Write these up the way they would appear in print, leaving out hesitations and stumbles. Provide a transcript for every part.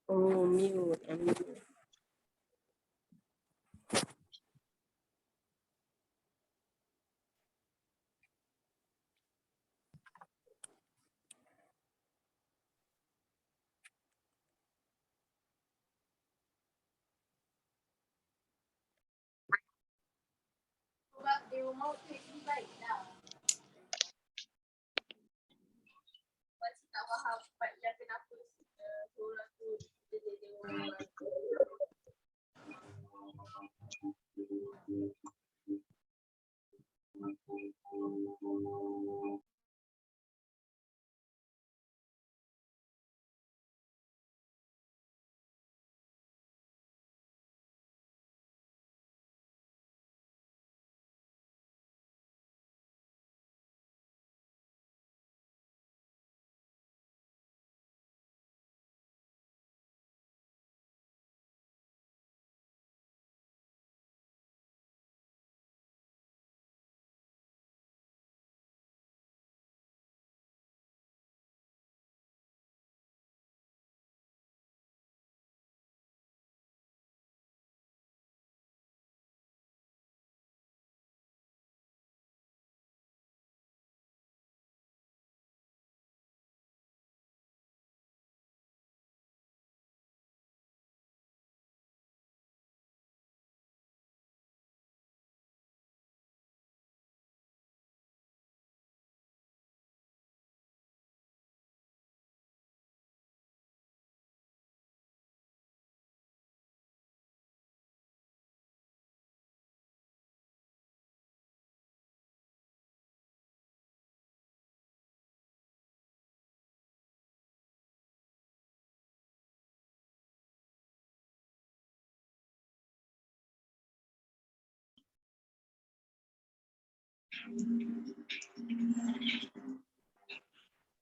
Oh, mute. Mute.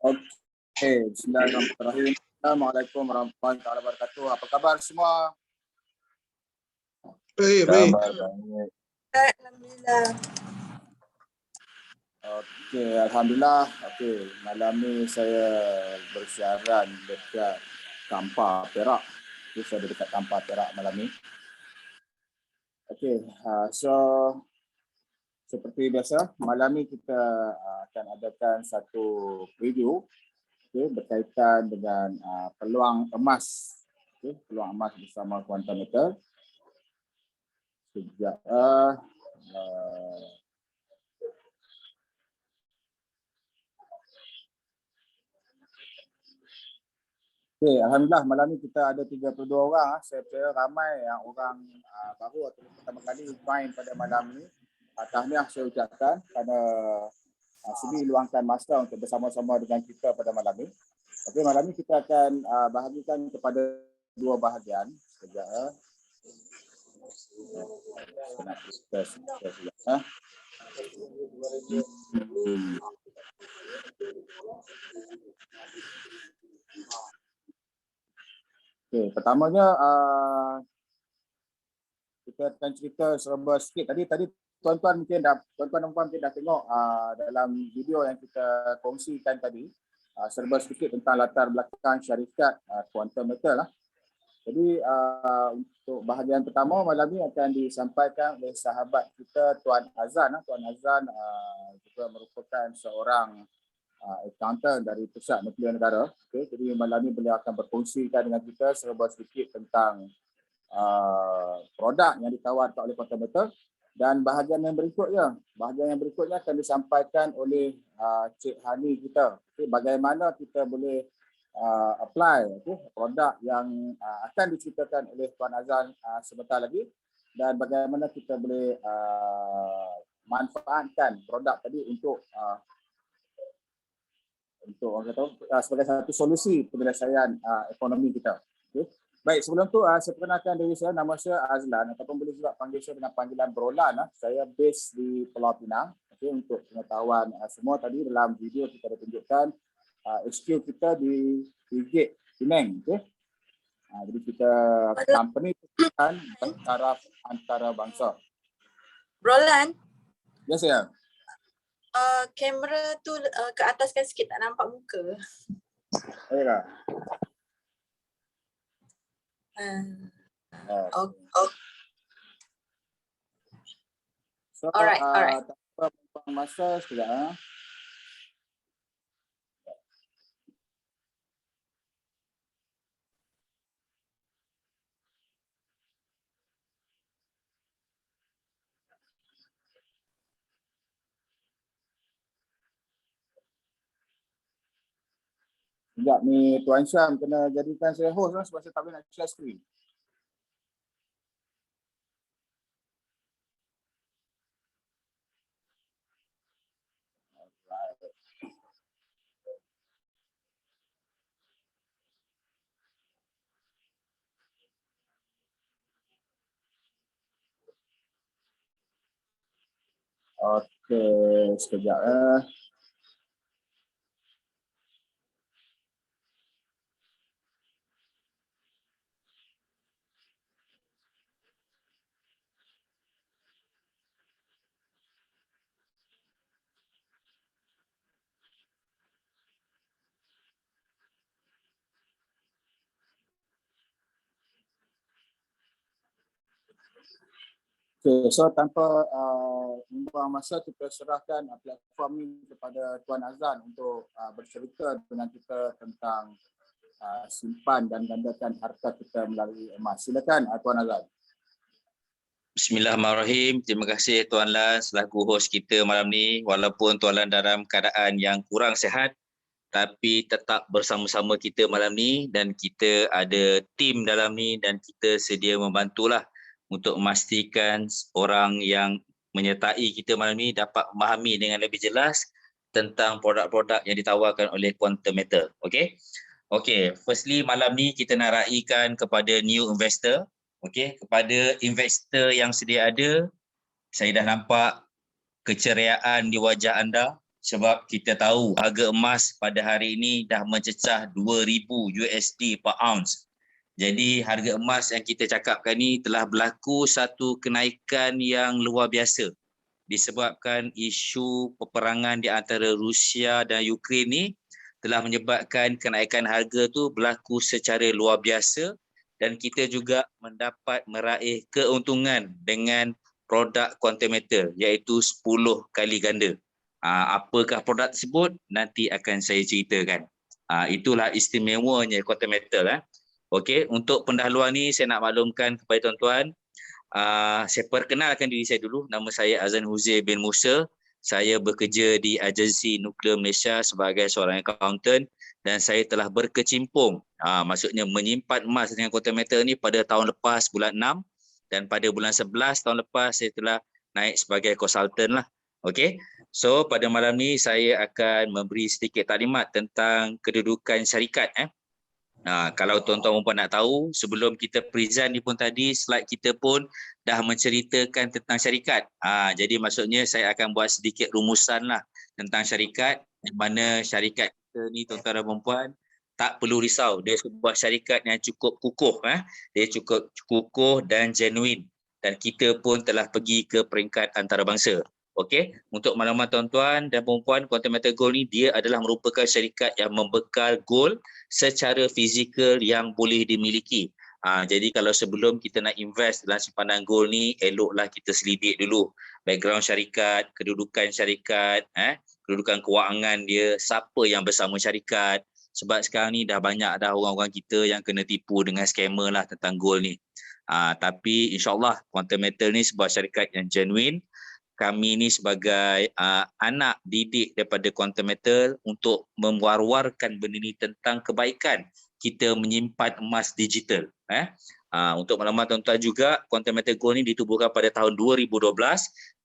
Okey, bismillahirrahmanirrahim. Assalamualaikum warahmatullahi wabarakatuh. Apa khabar semua? Baik. Alhamdulillah. Okey, alhamdulillah. Okey, malam ni saya bersiaran dekat Kampar, Perak. Saya ada dekat Kampar, Perak malam ni. Okey, so seperti biasa, malam ni kita akan adakan satu preview berkaitan dengan peluang emas. Peluang emas bersama Quantum Metal. Sejak okey, alhamdulillah malam ni kita ada 32 orang. Saya percaya ramai yang orang baru atau pertama kali join pada malam ni. Tahniah saya ucapkan kerana sudi luangkan masa untuk bersama-sama dengan kita pada malam ni. Okey, malam ni kita akan bahagikan kepada dua bahagian. Sekejap Okey, pertamanya kita akan cerita serba sikit. Tadi tuan-tuan mungkin dah tengok dalam video yang kita kongsikan tadi serba sedikit tentang latar belakang syarikat Quantum Metal lah. Jadi untuk bahagian pertama malam ni akan disampaikan oleh sahabat kita Tuan Azan. Tuan Azan juga merupakan seorang accountant dari Pusat Nuklear Negara. Okay, jadi malam ni beliau akan berkongsikan dengan kita serba sedikit tentang produk yang ditawarkan oleh Quantum Metal. Dan bahagian yang berikutnya akan disampaikan oleh Cik Hani kita. Okay, bagaimana kita boleh apply produk yang akan diceritakan oleh Tuan Azan sebentar lagi, dan bagaimana kita boleh manfaatkan produk tadi untuk orang kata sebagai satu solusi penyelesaian ekonomi kita. Okay. Baik, sebelum tu saya perkenalkan diri saya. Nama saya Azlan, ataupun boleh juga panggil saya dengan panggilan Brolan. Saya base di Pulau Pinang. Okay, untuk pengetahuan semua, tadi dalam video kita ada tunjukkan HQ kita di Gate Penang. Okay. Jadi kita company kan bertaraf antarabangsa. Roland, Ya saya. kamera tu ke ataskan sikit, tak nampak muka. Baiklah. Oh, So, alright. tanpa membuang masa sekejap. Sekejap ni Tuan Syam kena jadikan saya host lah sebab saya tak boleh nak share screen. Okey, sekejap . Okay, so tanpa membuang masa, kita serahkan platform ini kepada Tuan Azan untuk bercerita dengan kita tentang simpan dan gandakan harta kita melalui emas. Silakan Tuan Azan. Bismillahirrahmanirrahim. Terima kasih Tuan Lan selaku host kita malam ni. Walaupun Tuan Lan dalam keadaan yang kurang sihat, tapi tetap bersama-sama kita malam ni dan kita ada tim dalam ni dan kita sedia membantulah untuk memastikan orang yang menyertai kita malam ni dapat memahami dengan lebih jelas tentang produk-produk yang ditawarkan oleh Quantum Metal. Okey. Okey, firstly malam ni kita nak raikan kepada new investor. Okey, kepada investor yang sedia ada, saya dah nampak keceriaan di wajah anda sebab kita tahu harga emas pada hari ini dah mencecah 2,000 USD per ounce. Jadi harga emas yang kita cakapkan ni telah berlaku satu kenaikan yang luar biasa disebabkan isu peperangan di antara Rusia dan Ukraine ni telah menyebabkan kenaikan harga tu berlaku secara luar biasa dan kita juga mendapat meraih keuntungan dengan produk Quantum Metal iaitu 10 kali ganda. Apakah produk tersebut? Nanti akan saya ceritakan. Itulah istimewanya Quantum Metal. Okey, untuk pendahuluan ni saya nak maklumkan kepada tuan-tuan, saya perkenalkan diri saya dulu. Nama saya Azan Huzair bin Musa. Saya bekerja di Agensi Nuklear Malaysia sebagai seorang accountant dan saya telah berkecimpung, maksudnya menyimpan emas dengan Quantum Metal ni pada tahun lepas bulan 6 dan pada bulan 11 tahun lepas saya telah naik sebagai konsultan lah. Okey. So pada malam ni saya akan memberi sedikit taklimat tentang kedudukan syarikat. Kalau tuan-tuan perempuan nak tahu, sebelum kita present ni pun tadi, slide kita pun dah menceritakan tentang syarikat. Jadi maksudnya saya akan buat sedikit rumusan lah tentang syarikat, di mana syarikat kita ni tuan-tuan dan perempuan tak perlu risau. Dia sebuah syarikat yang cukup kukuh. Dia cukup kukuh dan genuine. Dan kita pun telah pergi ke peringkat antarabangsa. Okey, untuk maklumat tuan-tuan dan perempuan, Quantum Metal Gold ni dia adalah merupakan syarikat yang membekal gold secara fizikal yang boleh dimiliki. Jadi kalau sebelum kita nak invest dalam simpanan gold ni, eloklah kita selidik dulu background syarikat, kedudukan syarikat, kedudukan kewangan dia, siapa yang bersama syarikat. Sebab sekarang ni dah banyak dah orang-orang kita yang kena tipu dengan scammer lah tentang gold ni. Tapi insyaAllah Quantum Metal ni sebuah syarikat yang genuine. Kami ni sebagai anak didik daripada Quantum Metal untuk mewar-warkan benda ni tentang kebaikan kita menyimpan emas digital. Untuk maklumat tuan-tuan juga, Quantum Metal Gold ni ditubuhkan pada tahun 2012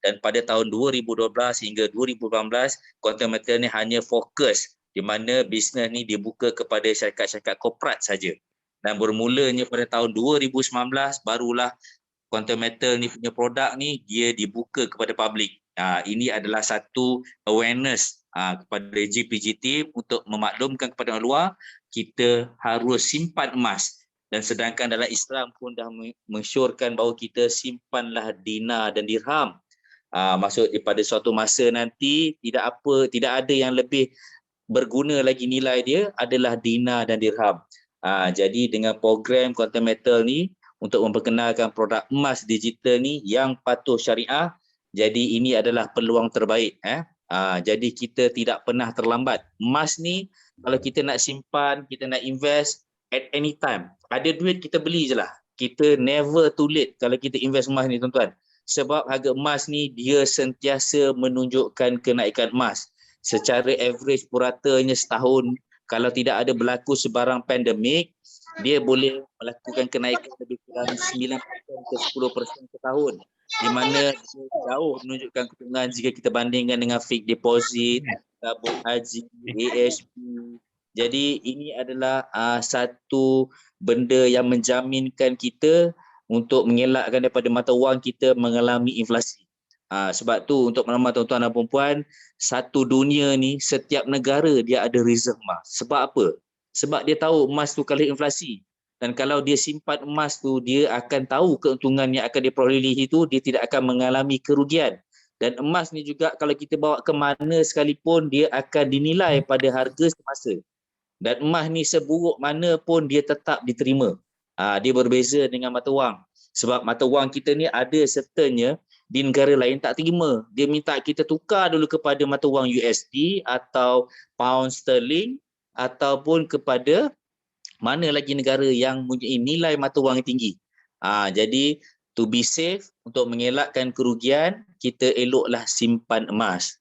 dan pada tahun 2012 hingga 2018 Quantum Metal ni hanya fokus di mana bisnes ni dibuka kepada syarikat-syarikat korporat saja. Dan bermulanya pada tahun 2019 barulah Quantum Metal ni punya produk ni dia dibuka kepada publik. Ini adalah satu awareness kepada GPGT untuk memaklumkan kepada orang luar kita harus simpan emas. Dan sedangkan dalam Islam pun dah mensyorkan bahawa kita simpanlah dinar dan dirham. Maksud pada suatu masa nanti tidak ada yang lebih berguna lagi nilai dia adalah dinar dan dirham. Jadi dengan program Quantum Metal ni untuk memperkenalkan produk emas digital ni yang patuh syariah, jadi ini adalah peluang terbaik. Jadi kita tidak pernah terlambat. Emas ni kalau kita nak simpan, kita nak invest at any time. Ada duit kita beli je lah. Kita never too late kalau kita invest emas ni tuan-tuan. Sebab harga emas ni dia sentiasa menunjukkan kenaikan emas. Secara average puratanya setahun, kalau tidak ada berlaku sebarang pandemik, dia boleh melakukan kenaikan lebih kurang 9% ke 10% per tahun. Di mana dia jauh menunjukkan keuntungan jika kita bandingkan dengan fixed deposit, tabung haji, ASP. Jadi ini adalah satu benda yang menjaminkan kita untuk mengelakkan daripada mata wang kita mengalami inflasi. Sebab tu untuk maklumat tuan-tuan dan puan-puan, satu dunia ni setiap negara dia ada reserve emas. Sebab apa? Sebab dia tahu emas tu kalau inflasi. Dan kalau dia simpan emas tu, dia akan tahu keuntungan yang akan diperolehi itu, dia tidak akan mengalami kerugian. Dan emas ni juga kalau kita bawa ke mana sekalipun, dia akan dinilai pada harga semasa. Dan emas ni seburuk mana pun dia tetap diterima. Dia berbeza dengan mata wang. Sebab mata wang kita ni ada sertanya di negara lain tak terima. Dia minta kita tukar dulu kepada mata wang USD atau pound sterling ataupun kepada mana lagi negara yang mempunyai nilai mata wang yang tinggi. Jadi to be safe, untuk mengelakkan kerugian, kita eloklah simpan emas.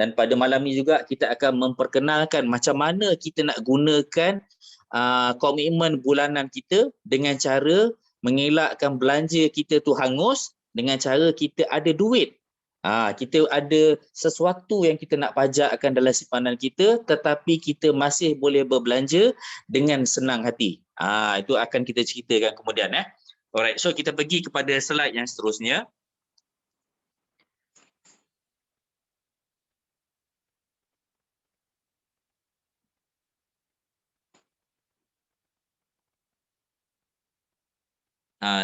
Dan pada malam ni juga kita akan memperkenalkan macam mana kita nak gunakan komitmen bulanan kita dengan cara mengelakkan belanja kita tu hangus, dengan cara kita ada duit. Kita ada sesuatu yang kita nak pajakkan dalam simpanan kita, tetapi kita masih boleh berbelanja dengan senang hati. Itu akan kita ceritakan kemudian. Alright, so kita pergi kepada slide yang seterusnya.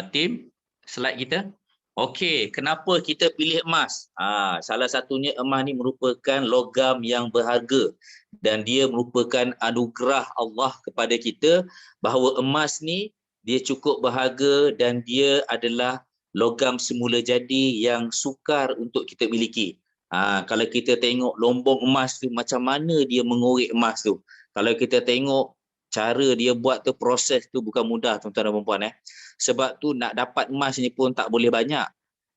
Tim, slide kita. Okey, kenapa kita pilih emas? Salah satunya emas ni merupakan logam yang berharga dan dia merupakan anugerah Allah kepada kita bahawa emas ni dia cukup berharga dan dia adalah logam semula jadi yang sukar untuk kita miliki. Kalau kita tengok lombong emas tu, macam mana dia mengorek emas tu. Kalau kita tengok cara dia buat tu, proses tu bukan mudah tuan-tuan dan puan-puan. Sebab tu nak dapat emas ni pun tak boleh banyak.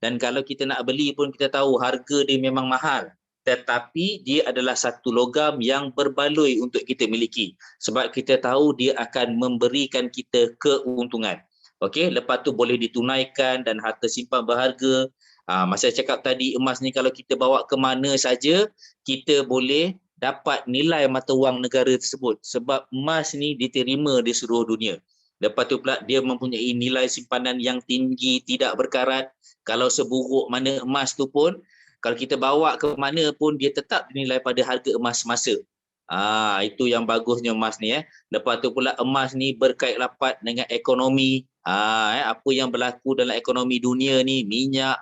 Dan kalau kita nak beli pun kita tahu harga dia memang mahal. Tetapi dia adalah satu logam yang berbaloi untuk kita miliki. Sebab kita tahu dia akan memberikan kita keuntungan. Okey, lepas tu boleh ditunaikan dan harta simpan berharga. Masa saya cakap tadi, emas ni kalau kita bawa ke mana saja, kita boleh dapat nilai mata wang negara tersebut. Sebab emas ni diterima di seluruh dunia. Lepas tu pula dia mempunyai nilai simpanan yang tinggi, tidak berkarat. Kalau seburuk mana emas tu pun, kalau kita bawa ke mana pun, dia tetap dinilai pada harga emas semasa. Itu yang bagusnya emas ni. Lepas tu pula emas ni berkait rapat dengan ekonomi. Apa yang berlaku dalam ekonomi dunia ni, minyak,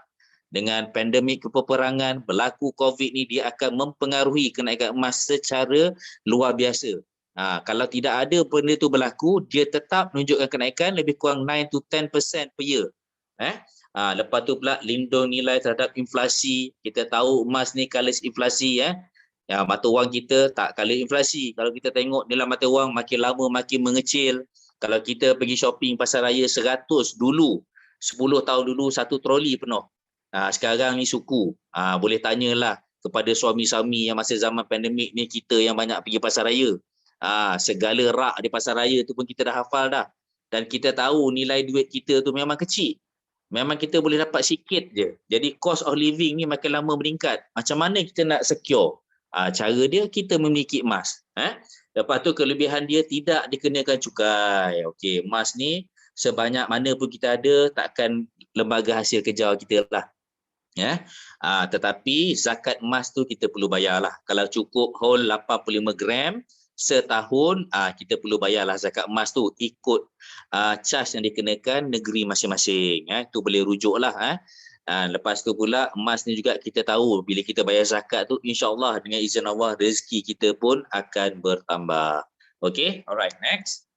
dengan pandemik peperangan, berlaku COVID ni, dia akan mempengaruhi kenaikan emas secara luar biasa. Kalau tidak ada benda tu berlaku, dia tetap menunjukkan kenaikan lebih kurang 9 to 10% per year. Lepas tu pula lindung nilai terhadap inflasi. Kita tahu emas ni kalis inflasi. Mata wang kita tak kalis inflasi. Kalau kita tengok nilai mata wang makin lama makin mengecil. Kalau kita pergi shopping pasar raya 100 dulu, 10 tahun dulu satu troli penuh. Sekarang ni suku. Boleh tanyalah kepada suami-suami yang masa zaman pandemik ni, kita yang banyak pergi pasar raya. Segala rak di pasar raya tu pun kita dah hafal dah. Dan kita tahu nilai duit kita tu memang kecil. Memang kita boleh dapat sikit je. Jadi cost of living ni makin lama meningkat. Macam mana kita nak secure? Cara dia kita memiliki emas. Lepas tu kelebihan dia tidak dikenakan cukai. Okey, emas ni sebanyak mana pun kita ada, takkan lembaga hasil kerja kita lah. Tetapi zakat emas tu kita perlu bayarlah. Kalau cukup whole 85 gram setahun, kita perlu bayarlah zakat emas tu ikut charge yang dikenakan negeri masing-masing. Tu boleh rujuklah. Lepas tu pula emas ni juga kita tahu bila kita bayar zakat tu, insya-Allah dengan izin Allah rezeki kita pun akan bertambah. Okey, alright, next.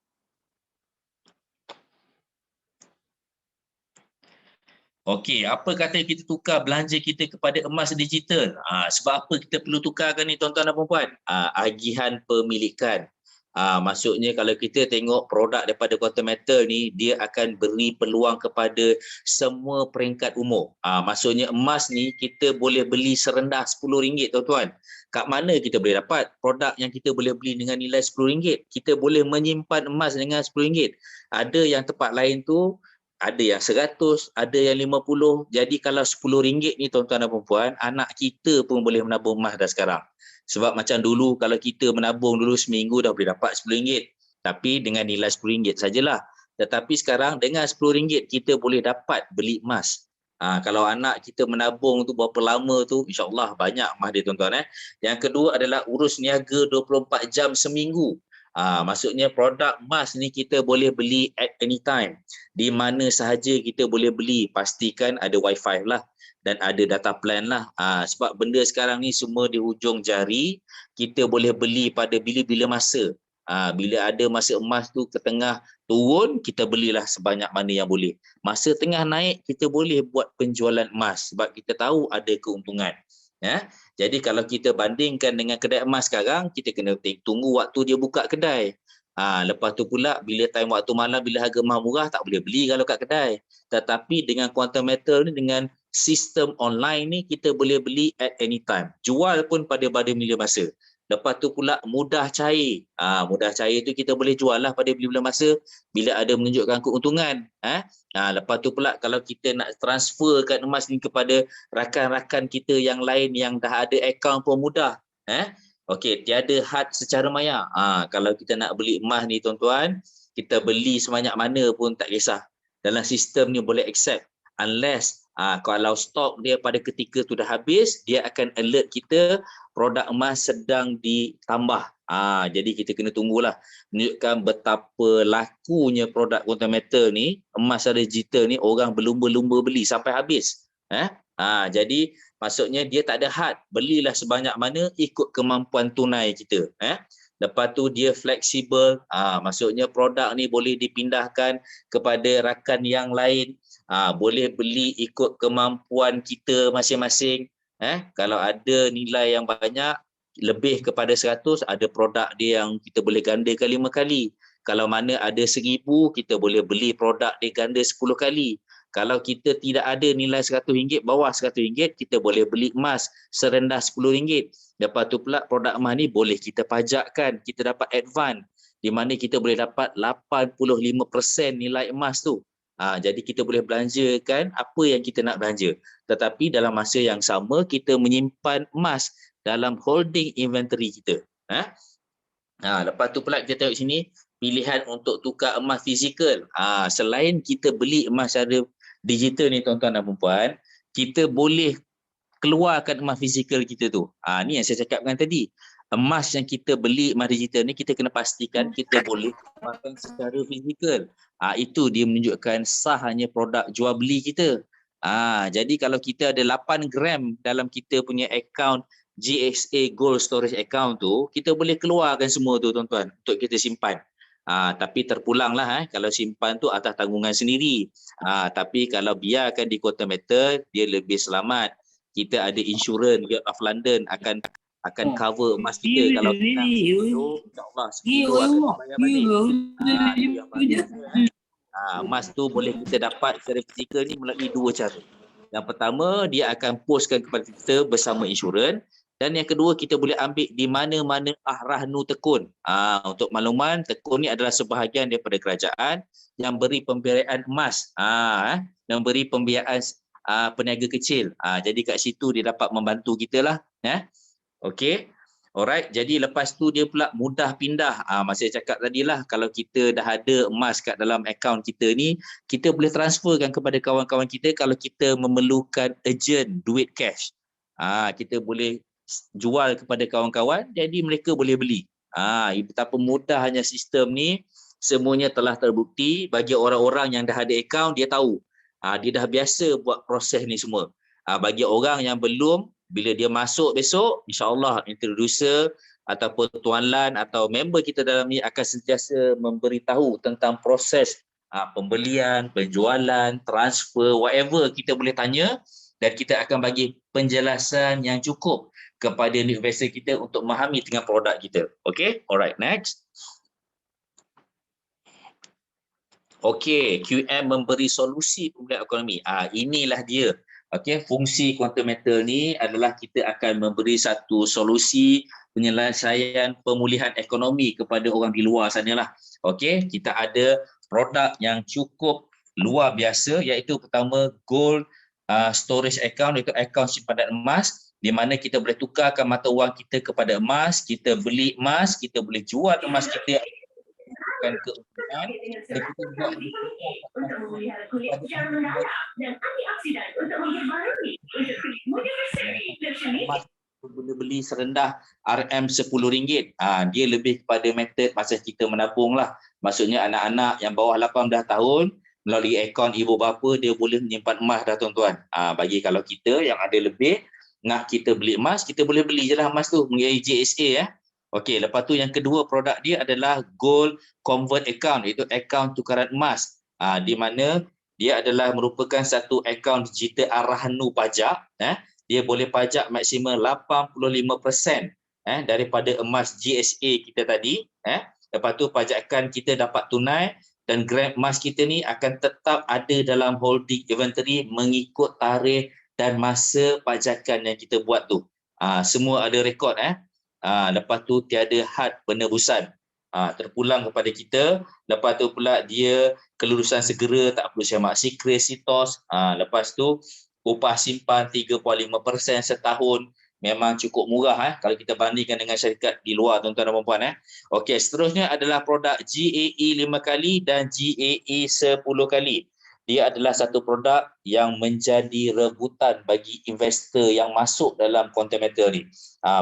Okey, apa kata kita tukar belanja kita kepada emas digital? Sebab apa kita perlu tukarkan ni tuan-tuan dan puan-puan? Agihan pemilikan. Maksudnya kalau kita tengok produk daripada Quantum Metal ni, dia akan beri peluang kepada semua peringkat umur. Maksudnya emas ni kita boleh beli serendah RM10 tuan-tuan. Kat mana kita boleh dapat produk yang kita boleh beli dengan nilai RM10? Kita boleh menyimpan emas dengan RM10. Ada yang tempat lain tu ada yang 100, ada yang 50. Jadi kalau RM10 ni tuan-tuan dan puan-puan, anak kita pun boleh menabung emas dah sekarang. Sebab macam dulu kalau kita menabung dulu seminggu dah boleh dapat RM10. Tapi dengan nilai RM10 sajalah. Tetapi sekarang dengan RM10 kita boleh dapat beli emas. Kalau anak kita menabung tu berapa lama tu, insya-Allah banyak emas dia tuan-tuan. Yang kedua adalah urus niaga 24 jam seminggu. Maksudnya produk emas ni kita boleh beli at any time. Di mana sahaja kita boleh beli, pastikan ada wifi lah dan ada data plan lah. Sebab benda sekarang ni semua di hujung jari, kita boleh beli pada bila-bila masa. Bila ada masa emas tu ke tengah turun, kita belilah sebanyak mana yang boleh. Masa tengah naik, kita boleh buat penjualan emas sebab kita tahu ada keuntungan. Ya. Jadi kalau kita bandingkan dengan kedai emas sekarang, kita kena tunggu waktu dia buka kedai. Lepas tu pula bila time waktu malam, bila harga emas murah tak boleh beli kalau kat kedai. Tetapi dengan Quantum Metal ni, dengan sistem online ni, kita boleh beli at any time. Jual pun pada bila masa. Lepas tu pula mudah cair. Mudah cair tu kita boleh jual lah pada bila masa bila ada menunjukkan keuntungan. Lepas tu pula kalau kita nak transferkan emas ni kepada rakan-rakan kita yang lain yang dah ada akaun pun mudah. Okey, tiada had secara maya. Kalau kita nak beli emas ni tuan-tuan, kita beli sebanyak mana pun tak kisah. Dalam sistem ni boleh accept. Unless kalau stok dia pada ketika tu dah habis, dia akan alert kita produk emas sedang ditambah. Jadi kita kena tunggulah. Menunjukkan betapa lakunya produk Quantum Metal ni, emas digital ni, orang berlumba-lumba beli sampai habis. Jadi maksudnya dia tak ada had. Belilah sebanyak mana ikut kemampuan tunai kita. Lepas tu dia fleksibel. Maksudnya produk ni boleh dipindahkan kepada rakan yang lain. Boleh beli ikut kemampuan kita masing-masing. Kalau ada nilai yang banyak, lebih kepada 100, ada produk dia yang kita boleh gandakan 5 kali. Kalau mana ada 1000, kita boleh beli produk dia ganda 10 kali. Kalau kita tidak ada nilai RM100, bawah RM100, kita boleh beli emas serendah RM10. Lepas tu pula produk emas ni boleh kita pajakkan, kita dapat advance di mana kita boleh dapat 85% nilai emas tu. Jadi kita boleh belanjakan apa yang kita nak belanja. Tetapi dalam masa yang sama kita menyimpan emas dalam holding inventory kita. Lepas tu pula kita tengok sini pilihan untuk tukar emas fizikal. Selain kita beli emas secara digital ni tuan-tuan dan puan-puan, kita boleh keluarkan emas fizikal kita tu. Ni yang saya cakapkan tadi. Emas yang kita beli emas digital ni kita kena pastikan kita boleh keluarkan secara fizikal. Itu dia menunjukkan sahnya produk jual beli kita. Jadi kalau kita ada 8 gram dalam kita punya account GXA Gold Storage account tu, kita boleh keluarkan semua tu tuan-tuan untuk kita simpan. Tapi terpulanglah kalau simpan tu atas tanggungan sendiri. Tapi kalau biarkan di Quantum Metal, dia lebih selamat. Kita ada insurans Gate of London akan cover emas kita kalau kita insya-Allah sekilo akan bayar balik. Emas tu boleh kita dapat secara fizikal ni melalui 2 cara. Yang pertama, dia akan postkan kepada kita bersama insurans. Dan yang kedua, kita boleh ambil di mana-mana Rahnu Tekun. Untuk makluman, Tekun ni adalah sebahagian daripada kerajaan yang beri pembiayaan emas, yang beri pembiayaan peniaga kecil. Jadi kat situ dia dapat membantu kita lah. Okey. Alright, jadi lepas tu dia pula mudah pindah. Masa saya cakap tadi lah, kalau kita dah ada emas kat dalam akaun kita ni, kita boleh transferkan kepada kawan-kawan kita kalau kita memerlukan urgent duit cash. Kita boleh jual kepada kawan-kawan, jadi mereka boleh beli. Betapa mudahnya sistem ni, semuanya telah terbukti bagi orang-orang yang dah ada akaun, dia tahu. Dia dah biasa buat proses ni semua. Bagi orang yang belum, bila dia masuk besok, insya-Allah introducer ataupun Tuan Lan atau member kita dalam ni akan sentiasa memberitahu tentang proses pembelian, penjualan, transfer, whatever kita boleh tanya dan kita akan bagi penjelasan yang cukup kepada investor kita untuk memahami dengan produk kita. Okay, alright, next. Okay, QM memberi solusi pemulihan ekonomi. Inilah dia. Okay, fungsi quantum metal ni adalah kita akan memberi satu solusi penyelesaian pemulihan ekonomi kepada orang di luar sana lah. Okay, kita ada produk yang cukup luar biasa iaitu pertama gold storage account, iaitu akaun simpanan emas di mana kita boleh tukarkan mata wang kita kepada emas, kita beli emas, kita boleh jual emas kita bukan keuntungan dan kita juga untuk memelihara kulit jangan mendadak dan antioksidan untuk memperbarui untuk kulit muda berseri dan cernih. Boleh beli serendah RM10. Dia lebih kepada metod masa kita menabung lah. Maksudnya anak-anak yang bawah 18 tahun melalui akaun ibu bapa dia boleh menyimpan emas dah tuan-tuan. Bagi kalau kita yang ada lebih nak kita beli emas, kita boleh beli je lah emas tu mengenai JSA ya. Okey, lepas tu yang kedua produk dia adalah gold convert account, iaitu akaun tukaran emas. Di mana dia adalah merupakan satu akaun digital Arahannu pajak. Dia boleh pajak maksimum 85% daripada emas GSA kita tadi. Lepas tu pajakan kita dapat tunai dan gram emas kita ni akan tetap ada dalam holding inventory mengikut tarikh dan masa pajakan yang kita buat tu. Semua ada rekod. Lepas tu tiada had penebusan. Terpulang kepada kita. Lepas tu pula dia kelulusan segera, tak perlu semak secret, sitos. Lepas tu upah simpan 3.5% setahun. Memang cukup murah kalau kita bandingkan dengan syarikat di luar tuan-tuan dan puan-puan. Okey, seterusnya adalah produk GAE 5 kali dan GAE 10 kali. Dia adalah satu produk yang menjadi rebutan bagi investor yang masuk dalam quantum metal ni.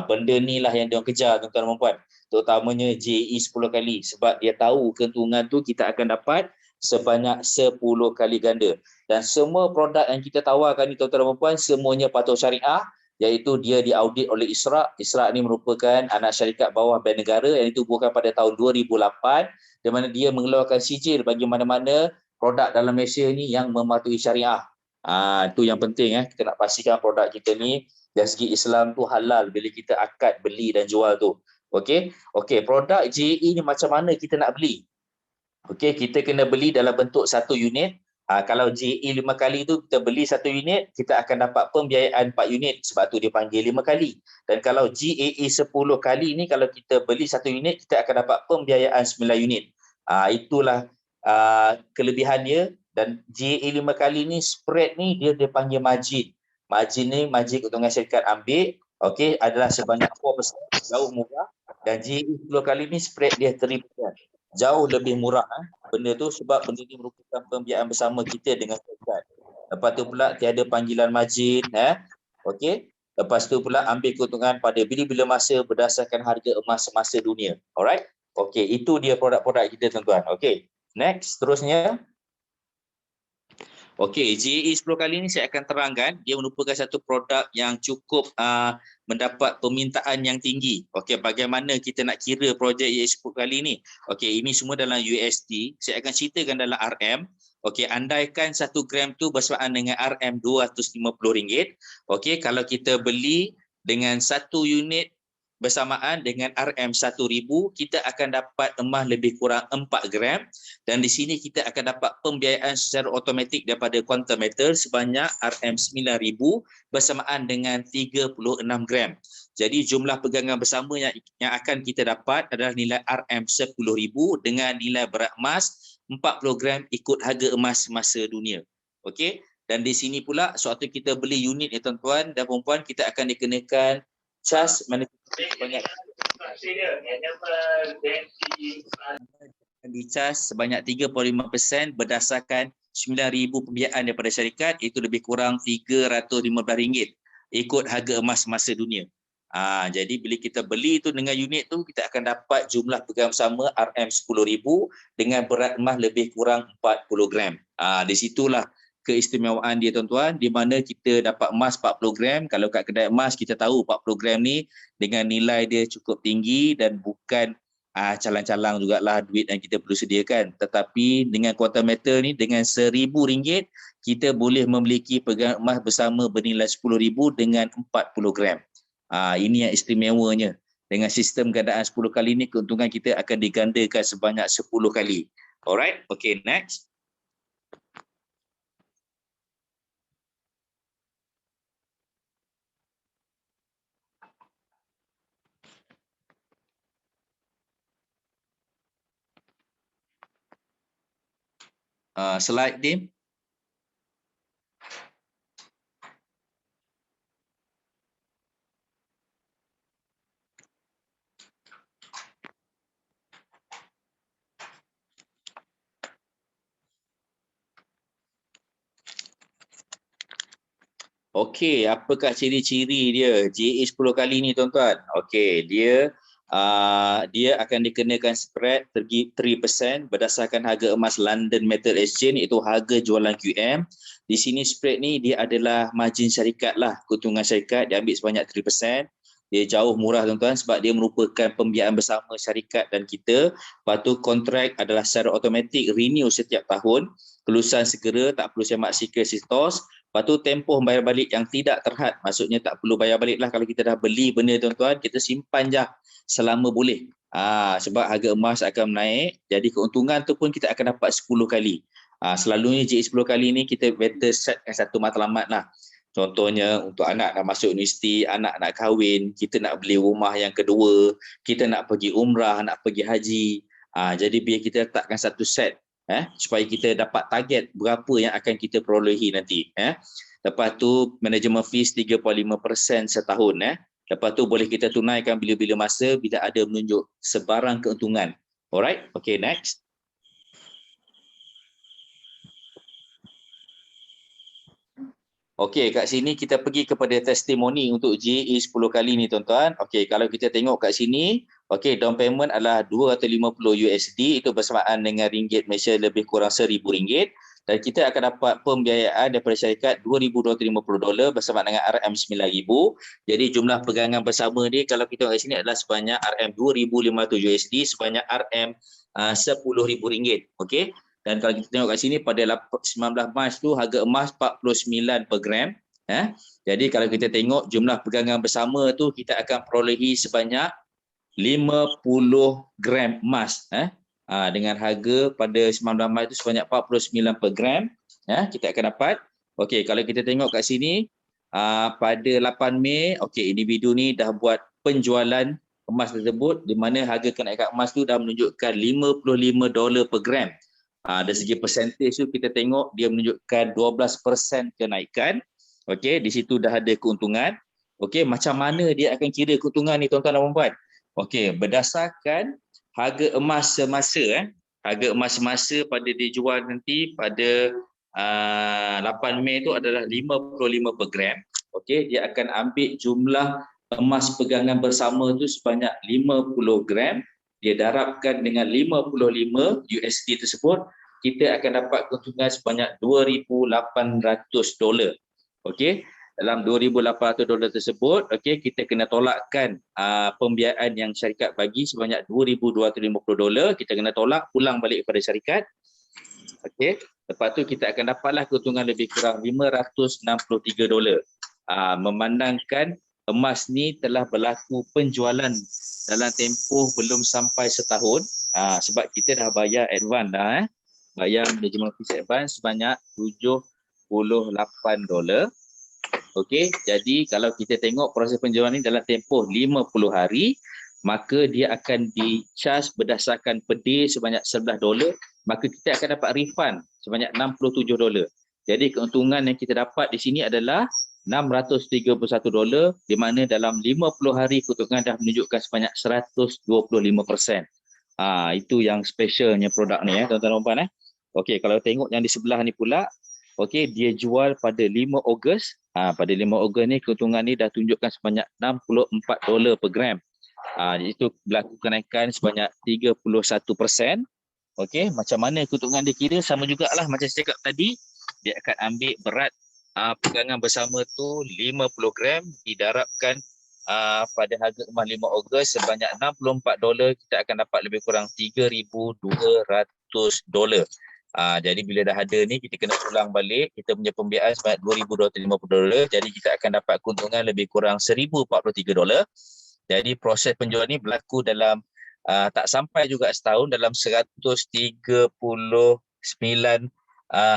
Benda ni lah yang dia kejar tuan-tuan dan puan-puan. Terutamanya GAE 10 kali sebab dia tahu keuntungan tu kita akan dapat sebanyak 10 kali ganda. Dan semua produk yang kita tawarkan ni tuan-tuan dan puan-puan semuanya patuh syariah, iaitu dia diaudit oleh ISRAQ. ISRAQ ni merupakan anak syarikat bawah Bank Negara yang ditubuhkan pada tahun 2008 di mana dia mengeluarkan sijil bagi mana-mana produk dalam Malaysia ni yang mematuhi syariah. Itu yang penting kita nak pastikan produk kita ni dari segi Islam tu halal bila kita akad beli dan jual tu. Okey, produk GAE ni macam mana kita nak beli? Okey, kita kena beli dalam bentuk satu unit. Kalau GAE 5 kali tu kita beli satu unit, kita akan dapat pembiayaan 4 unit sebab tu dia panggil 5 kali. Dan kalau GAE 10 kali ni kalau kita beli satu unit, kita akan dapat pembiayaan 9 unit. Itulah kelebihan dia. Dan GAE 5 kali ni spread ni dia panggil margin. Margin ni margin keuntungan syarikat ambil adalah sebanyak 4%, jauh murah. Dan GAE 10 kali ni spread dia 3%. Jauh lebih murah benda tu sebab benda ni merupakan pembiayaan bersama kita dengan syarikat. Lepas tu pula tiada panggilan margin. Okey. Lepas tu pula ambil keuntungan pada bila-bila masa berdasarkan harga emas semasa dunia. Alright. Okey, itu dia produk-produk kita tuan-tuan. Okey. Next, seterusnya. Okey, GAE 10 kali ni saya akan terangkan. Dia merupakan satu produk yang cukup mendapat permintaan yang tinggi. Okey, bagaimana kita nak kira projek GAE 10 kali ni? Okey, ini semua dalam USD. Saya akan ceritakan dalam RM. Okey, andaikan 1 gram tu bersamaan dengan RM RM250. Okey, kalau kita beli dengan 1 unit bersamaan dengan RM1,000, kita akan dapat emas lebih kurang 4 gram dan di sini kita akan dapat pembiayaan secara automatik daripada quantum metal sebanyak RM9,000 bersamaan dengan 36 gram. Jadi jumlah pegangan bersama yang akan kita dapat adalah nilai RM10,000 dengan nilai berat emas 40 gram ikut harga emas semasa dunia. Okey, dan di sini pula sewaktu kita beli unit ya tuan-tuan dan puan-puan, kita akan dikenakan cas sebanyak dicas sebanyak 35% berdasarkan 9,000 pembiayaan daripada syarikat, itu lebih kurang RM315 ikut harga emas masa dunia. Jadi bila kita beli tu dengan unit tu, kita akan dapat jumlah pegangan bersama RM10,000 dengan berat emas lebih kurang 40 gram. Di situlah keistimewaan dia tuan-tuan, di mana kita dapat emas 40 gram. Kalau kat kedai emas kita tahu 40 gram ni dengan nilai dia cukup tinggi dan bukan calang-calang jugalah duit yang kita perlu sediakan. Tetapi dengan quantum metal ni dengan RM1,000 kita boleh memiliki pegangan emas bersama bernilai RM10,000 dengan 40 gram. Ini yang istimewanya. Dengan sistem gandaan 10 kali ni keuntungan kita akan digandakan sebanyak 10 kali. Alright, okay, next. Slide Dim. Okey, apakah ciri-ciri dia JE 10 kali ni tuan-tuan? Okey, dia akan dikenakan spread 3% berdasarkan harga emas London Metal Exchange, iaitu harga jualan QM. Di sini spread ni dia adalah margin syarikat lah, keuntungan syarikat dia ambil sebanyak 3%. Dia jauh murah tuan-tuan sebab dia merupakan pembiayaan bersama syarikat dan kita. Lepas tu kontrak adalah secara automatik renew setiap tahun. Kelulusan segera, tak perlu semak sikers. Lepas tu tempoh bayar balik yang tidak terhad. Maksudnya tak perlu bayar balik lah kalau kita dah beli benda tuan-tuan. Kita simpan je selama boleh. Sebab harga emas akan menaik. Jadi keuntungan tu pun kita akan dapat 10 kali. Selalunya JE 10 kali ni kita better setkan satu matlamat lah. Contohnya untuk anak nak masuk universiti, anak nak kahwin, kita nak beli rumah yang kedua, kita nak pergi umrah, nak pergi haji. Jadi biar kita letakkan satu set. Supaya kita dapat target berapa yang akan kita perolehi nanti. Lepas tu management fees 3.5% setahun. Lepas tu boleh kita tunaikan bila-bila masa bila ada menunjuk sebarang keuntungan. Alright, okay, next. Okey, kat sini kita pergi kepada testimoni untuk JE 10 kali ni tuan-tuan. Okey, kalau kita tengok kat sini, okey, down payment adalah $250 itu bersamaan dengan ringgit Malaysia lebih kurang RM1,000 dan kita akan dapat pembiayaan daripada syarikat $2,250 bersama dengan RM9,000. Jadi jumlah pegangan bersama ni kalau kita tengok kat sini adalah sebanyak RM2,500 sebanyak RM10,000. Okey. Dan kalau kita tengok kat sini pada 19 Mac tu harga emas 49 per gram. Jadi kalau kita tengok jumlah pegangan bersama tu kita akan perolehi sebanyak 50 gram emas. Dengan harga pada 19 Mac tu sebanyak 49 per gram. Kita akan dapat. Okey, kalau kita tengok kat sini pada 8 Mei, okey, individu ni dah buat penjualan emas tersebut di mana harga kenaikan emas tu dah menunjukkan $55 per gram. Dari segi persentage tu kita tengok dia menunjukkan 12% kenaikan. Okey, di situ dah ada keuntungan. Okey, macam mana dia akan kira keuntungan ni tuan-tuan dan puan-puan? Okey, berdasarkan harga emas semasa harga emas semasa pada dia jual nanti pada 8 Mei tu adalah 55 per gram. Okey, dia akan ambil jumlah emas pegangan bersama tu sebanyak 50 gram. Dia darabkan dengan $55 tersebut, kita akan dapat keuntungan sebanyak $2,800. Okey, dalam $2,800 tersebut, okey, kita kena tolakkan pembiayaan yang syarikat bagi sebanyak $2,250. Kita kena tolak, pulang balik kepada syarikat. Okey, lepas tu kita akan dapatlah keuntungan lebih kurang $563. Memandangkan emas ni telah berlaku penjualan dalam tempoh belum sampai setahun, sebab kita dah bayar advance dah, bayar management fees advance sebanyak $78. Okey, jadi kalau kita tengok proses penjualan ni dalam tempoh 50 hari, maka dia akan di-charge berdasarkan per day sebanyak $11, maka kita akan dapat refund sebanyak $67. Jadi keuntungan yang kita dapat di sini adalah $631, di mana dalam 50 hari keuntungan dah menunjukkan sebanyak 125%. Itu yang specialnya produk ni tuan-tuan dan puan. Okey, kalau tengok yang di sebelah ni pula, okey, dia jual pada 5 Ogos. Pada 5 Ogos ni keuntungan ni dah tunjukkan sebanyak $64 per gram. Itu berlaku kenaikan sebanyak 31%. Okey, macam mana keuntungan dia kira? Sama jugalah macam saya cakap tadi, dia akan ambil berat pegangan bersama tu 50 gram didarabkan pada harga emas 5 Ogos sebanyak $64, kita akan dapat lebih kurang $3,200. Jadi bila dah ada ni, kita kena ulang balik kita punya pembiayaan sebanyak $2,250. Jadi kita akan dapat keuntungan lebih kurang $1,043. Jadi proses penjualan ni berlaku dalam tak sampai juga setahun, dalam 139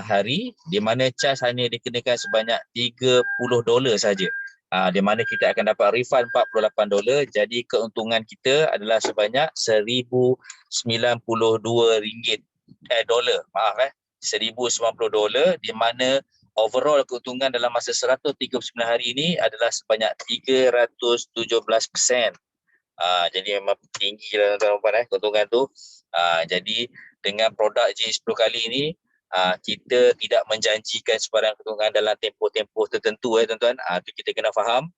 hari, di mana cas hanya dikenakan sebanyak $30 saja. Di mana kita akan dapat refund $48. Jadi keuntungan kita adalah sebanyak $1,092 $1,090, di mana overall keuntungan dalam masa 139 hari ini adalah sebanyak 317%. Jadi memang tinggi lah tuan-tuan keuntungan tu. Jadi dengan produk J10 kali ini, kita tidak menjanjikan sebarang keuntungan dalam tempoh-tempoh tertentu tuan-tuan. Tu kita kena faham.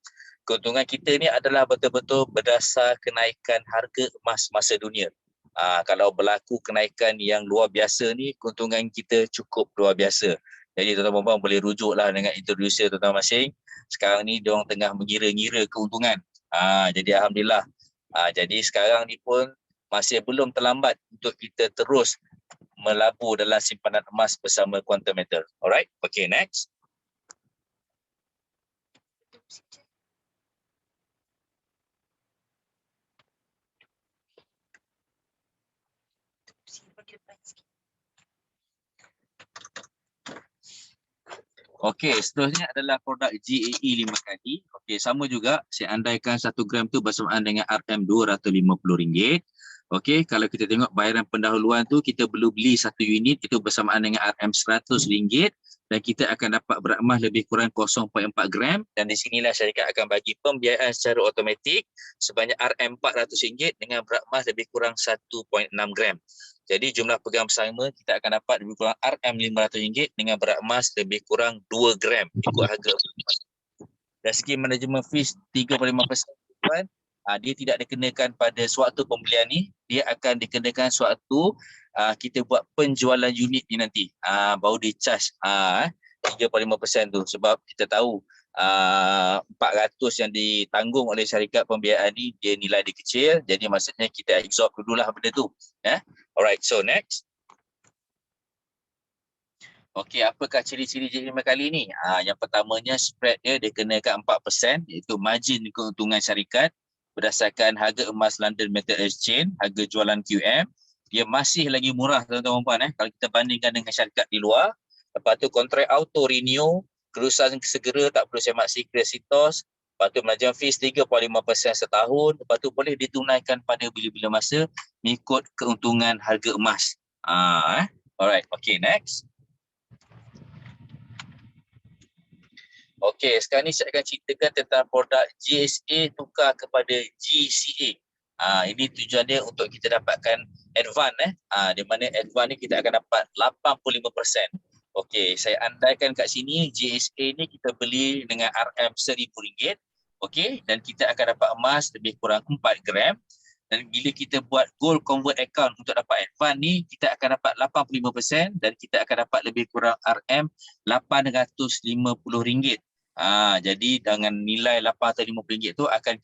Keuntungan kita ni adalah betul-betul berdasar kenaikan harga emas masa dunia. Kalau berlaku kenaikan yang luar biasa ni, keuntungan kita cukup luar biasa. Jadi tuan-tuan boleh rujuklah dengan introducer tuan-tuan masing. Sekarang ni diorang tengah mengira-ngira keuntungan. Jadi alhamdulillah. Jadi sekarang ni pun masih belum terlambat untuk kita terus melabur dalam simpanan emas bersama Quantum Metal. Alright, okay, next. Okey, seterusnya adalah produk GAE 5 kali. Okey, sama juga saya andaikan 1 gram tu bersamaan dengan RM250. Okey, kalau kita tengok bayaran pendahuluan tu, kita perlu beli 1 unit itu bersamaan dengan RM100 dan kita akan dapat berat emas lebih kurang 0.4 gram, dan di sinilah syarikat akan bagi pembiayaan secara automatik sebanyak RM400 dengan berat emas lebih kurang 1.6 gram. Jadi jumlah pegang bersama kita akan dapat lebih kurang RM500 dengan berat emas lebih kurang 2 gram ikut harga. Dari segi manajemen fees 35%, dia tidak dikenakan pada suatu pembelian ni, dia akan dikenakan suatu kita buat penjualan unit ni nanti. Baru di charge 35% tu, sebab kita tahu 400 yang ditanggung oleh syarikat pembiayaan ni dia nilai dia kecil, jadi maksudnya kita absorb dululah benda tu. Alright, so next. Okey, apakah ciri-ciri J5 kali ni? Yang pertamanya, spread dia dikenakan 4%, iaitu margin keuntungan syarikat berdasarkan harga emas London Metal Exchange, harga jualan QM. Dia masih lagi murah tuan-tuan puan kalau kita bandingkan dengan syarikat di luar. Lepas tu kontrak auto renew, kelulusan segera, tak perlu semak secret-sitos. Lepas tu manajemen fees 3.5% setahun. Lepas tu boleh ditunaikan pada bila-bila masa mengikut keuntungan harga emas. Alright, okay, next. Okey, sekarang ni saya akan ceritakan tentang produk GSA tukar kepada GCA. Ini tujuannya untuk kita dapatkan advance di mana advance ni kita akan dapat 85%. Okey, saya andaikan kat sini GSA ni kita beli dengan RM1,000. Okey, dan kita akan dapat emas lebih kurang 4 gram. Dan bila kita buat gold convert account untuk dapat advance ni, kita akan dapat 85% dan kita akan dapat lebih kurang RM850. Jadi dengan nilai RM850 tu akan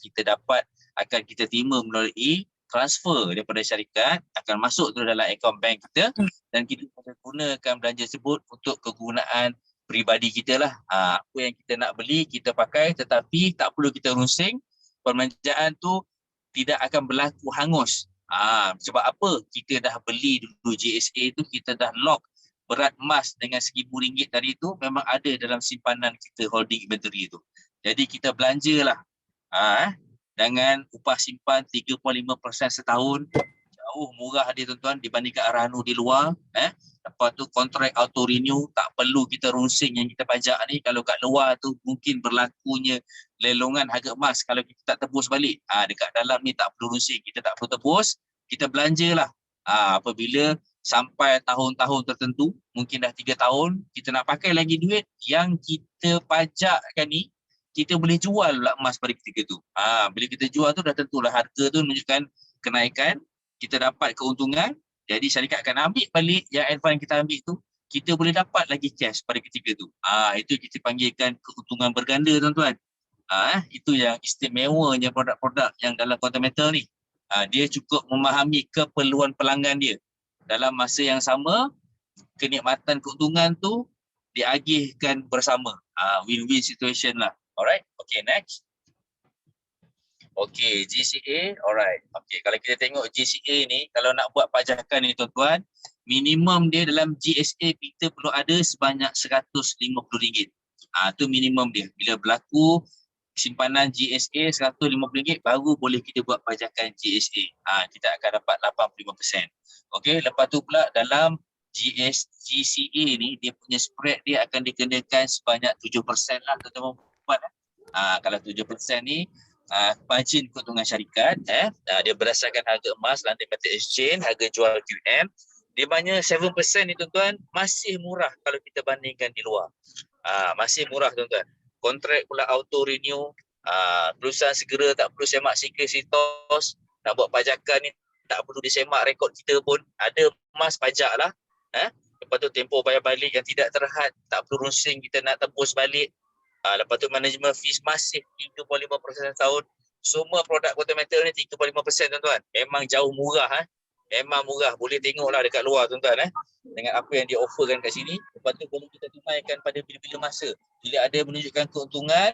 kita terima melalui transfer daripada syarikat, akan masuk tu dalam akaun bank kita dan kita akan gunakan belanja tersebut untuk kegunaan peribadi kita lah. Apa yang kita nak beli kita pakai, tetapi tak perlu kita runsing. Perbelanjaan tu tidak akan berlaku hangus. Sebab apa? Kita dah beli dulu GSA tu, kita dah lock berat emas dengan RM1,000 tadi tu memang ada dalam simpanan kita holding inventory tu. Jadi kita belanjalah dengan upah simpan 3.5% setahun. Jauh murah dia tuan-tuan dibandingkan Arahnu di luar. Lepas tu kontrak auto renew, tak perlu kita runsing yang kita pajak ni. Kalau kat luar tu mungkin berlakunya lelongan harga emas kalau kita tak tebus balik. Dekat dalam ni tak perlu runsing, kita tak perlu tebus, kita belanjalah. Apabila sampai tahun-tahun tertentu, mungkin dah 3 tahun, kita nak pakai lagi duit yang kita pajakkan ni, kita boleh jual pula emas pada ketika tu. Bila kita jual tu dah tentulah harga tu menunjukkan kenaikan, kita dapat keuntungan. Jadi syarikat akan ambil balik yang advance kita ambil tu, kita boleh dapat lagi cash pada ketika tu. Itu kita panggilkan keuntungan berganda tuan-tuan. Itu yang istimewanya produk-produk yang dalam quantum metal ni. Dia cukup memahami keperluan pelanggan dia. Dalam masa yang sama, kenikmatan keuntungan tu diagihkan bersama. Win-win situation lah. Alright, okay, next. Okay, GCA, alright. Okay, kalau kita tengok GCA ni, kalau nak buat pajakan ni tuan-tuan, minimum dia dalam GSA kita perlu ada sebanyak RM150. Tu minimum dia. Bila berlaku simpanan GSA RM150 baru boleh kita buat pajakan GSA. Kita akan dapat 85%. Okey, lepas tu pula dalam GCA ni dia punya spread dia akan dikenakan sebanyak 7% lah tuan-tuan. Kalau 7% ni margin keuntungan syarikat dia berdasarkan harga emas, London Metal Exchange, harga jual QM. Dia banyak 7% ni tuan-tuan masih murah kalau kita bandingkan di luar. Masih murah tuan-tuan. Kontrak pula auto renew, perusahaan segera tak perlu semak situs, nak buat pajakan ni tak perlu disemak rekod kita pun, ada emas pajak lah. Lepas tu tempoh bayar balik yang tidak terhad, tak perlu runsing kita nak tebus balik. Lepas tu management fees masih 3.5% tahun. Semua produk quantum metal ni 3.5% tuan-tuan. Memang jauh murah. Memang murah. Boleh tengoklah dekat luar tuan-tuan. Dengan apa yang dia offerkan kat sini. Lepas tu boleh kita tunaikan pada bila-bila masa. Bila ada menunjukkan keuntungan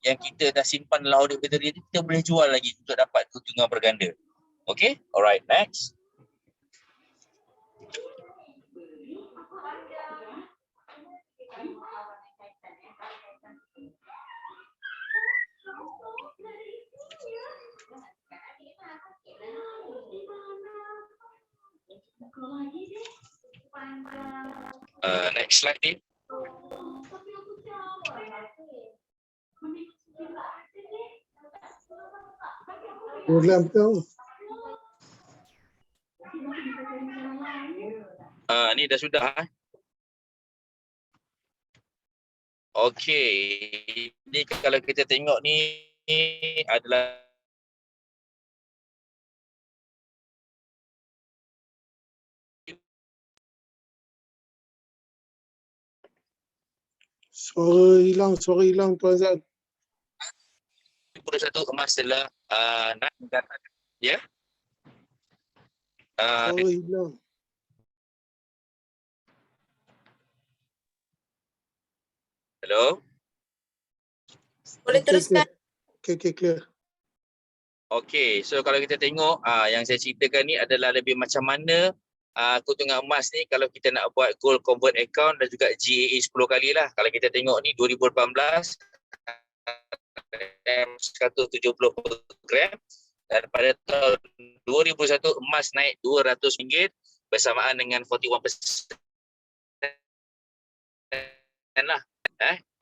yang kita dah simpan dalam audit battery ni, kita boleh jual lagi untuk dapat keuntungan berganda. Okay, alright, next. Next slide ni. Ni dah sudah. Okey. Ni kalau kita tengok ni adalah Suara hilang Tuan Zat. 21 emas telah naik ya. Suara hilang. Hello. Boleh teruskan. Okay, clear. Okey, so kalau kita tengok yang saya ceritakan ni adalah lebih macam mana keuntungan emas ni kalau kita nak buat gold convert account dan juga GAA 10 kali lah. Kalau kita tengok ni 2018 170 gram dan pada tahun 2001 emas naik RM200 bersamaan dengan 41% lah.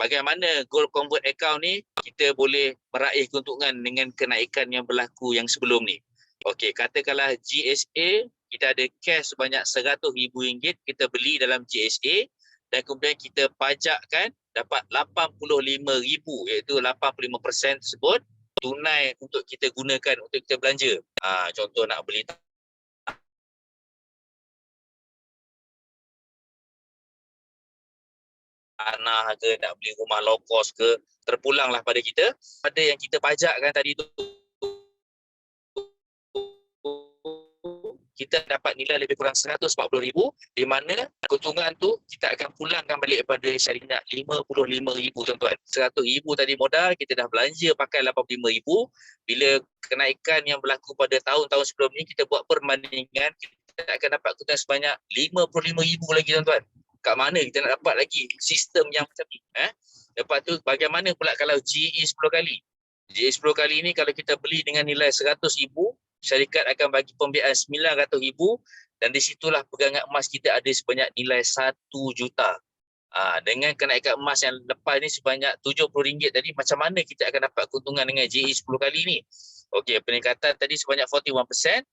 Bagaimana gold convert account ni kita boleh meraih keuntungan dengan kenaikan yang berlaku yang sebelum ni. Okey, katakanlah GSA kita ada cash sebanyak RM100,000 kita beli dalam GSA dan kemudian kita pajakkan dapat RM85,000 iaitu 85% tersebut tunai untuk kita gunakan untuk kita belanja. Contoh nak beli tanah ke, nak beli rumah low cost ke, terpulanglah pada kita. Pada yang kita pajakkan tadi tu kita dapat nilai lebih kurang RM140,000 di mana keuntungan tu kita akan pulangkan balik kepada syarikat RM55,000 tuan-tuan. RM100,000 tadi modal, kita dah belanja pakai RM85,000. Bila kenaikan yang berlaku pada tahun-tahun sebelum ni kita buat perbandingan, kita akan dapat keuntungan sebanyak RM55,000 lagi tuan-tuan. Kat mana kita nak dapat lagi sistem yang macam ni? Lepas tu bagaimana pula kalau GE 10 kali? GE 10 kali ni kalau kita beli dengan nilai RM100,000, syarikat akan bagi pembiayaan RM900,000 dan di situlah pegangan emas kita ada sebanyak nilai RM1 juta. Dengan kenaikan emas yang lepas ni sebanyak RM70 tadi, macam mana kita akan dapat keuntungan dengan GE 10 kali ni? Okey, peningkatan tadi sebanyak 41%.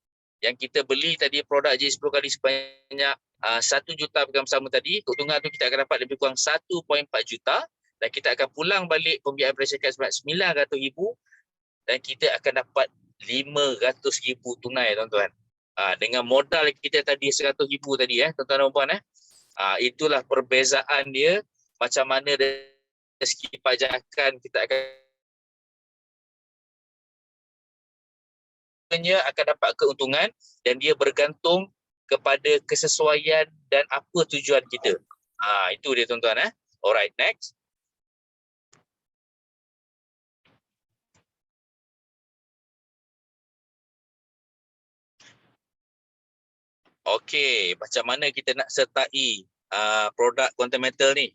Yang kita beli tadi produk GE 10 kali sebanyak RM1 juta pegang bersama tadi, keuntungan tu kita akan dapat lebih kurang RM1.4 juta dan kita akan pulang balik pembiayaan pada syarikat sebanyak RM900,000 dan kita akan dapat RM500,000 tunai tuan-tuan. Dengan modal kita tadi RM100,000 tadi tuan-tuan dan puan. Itulah perbezaan dia macam mana dari segi pajakan kita akan dua-duanya akan dapat keuntungan dan dia bergantung kepada kesesuaian dan apa tujuan kita. Itu dia tuan-tuan. Alright, next. Okey, macam mana kita nak sertai produk quantum metal ni?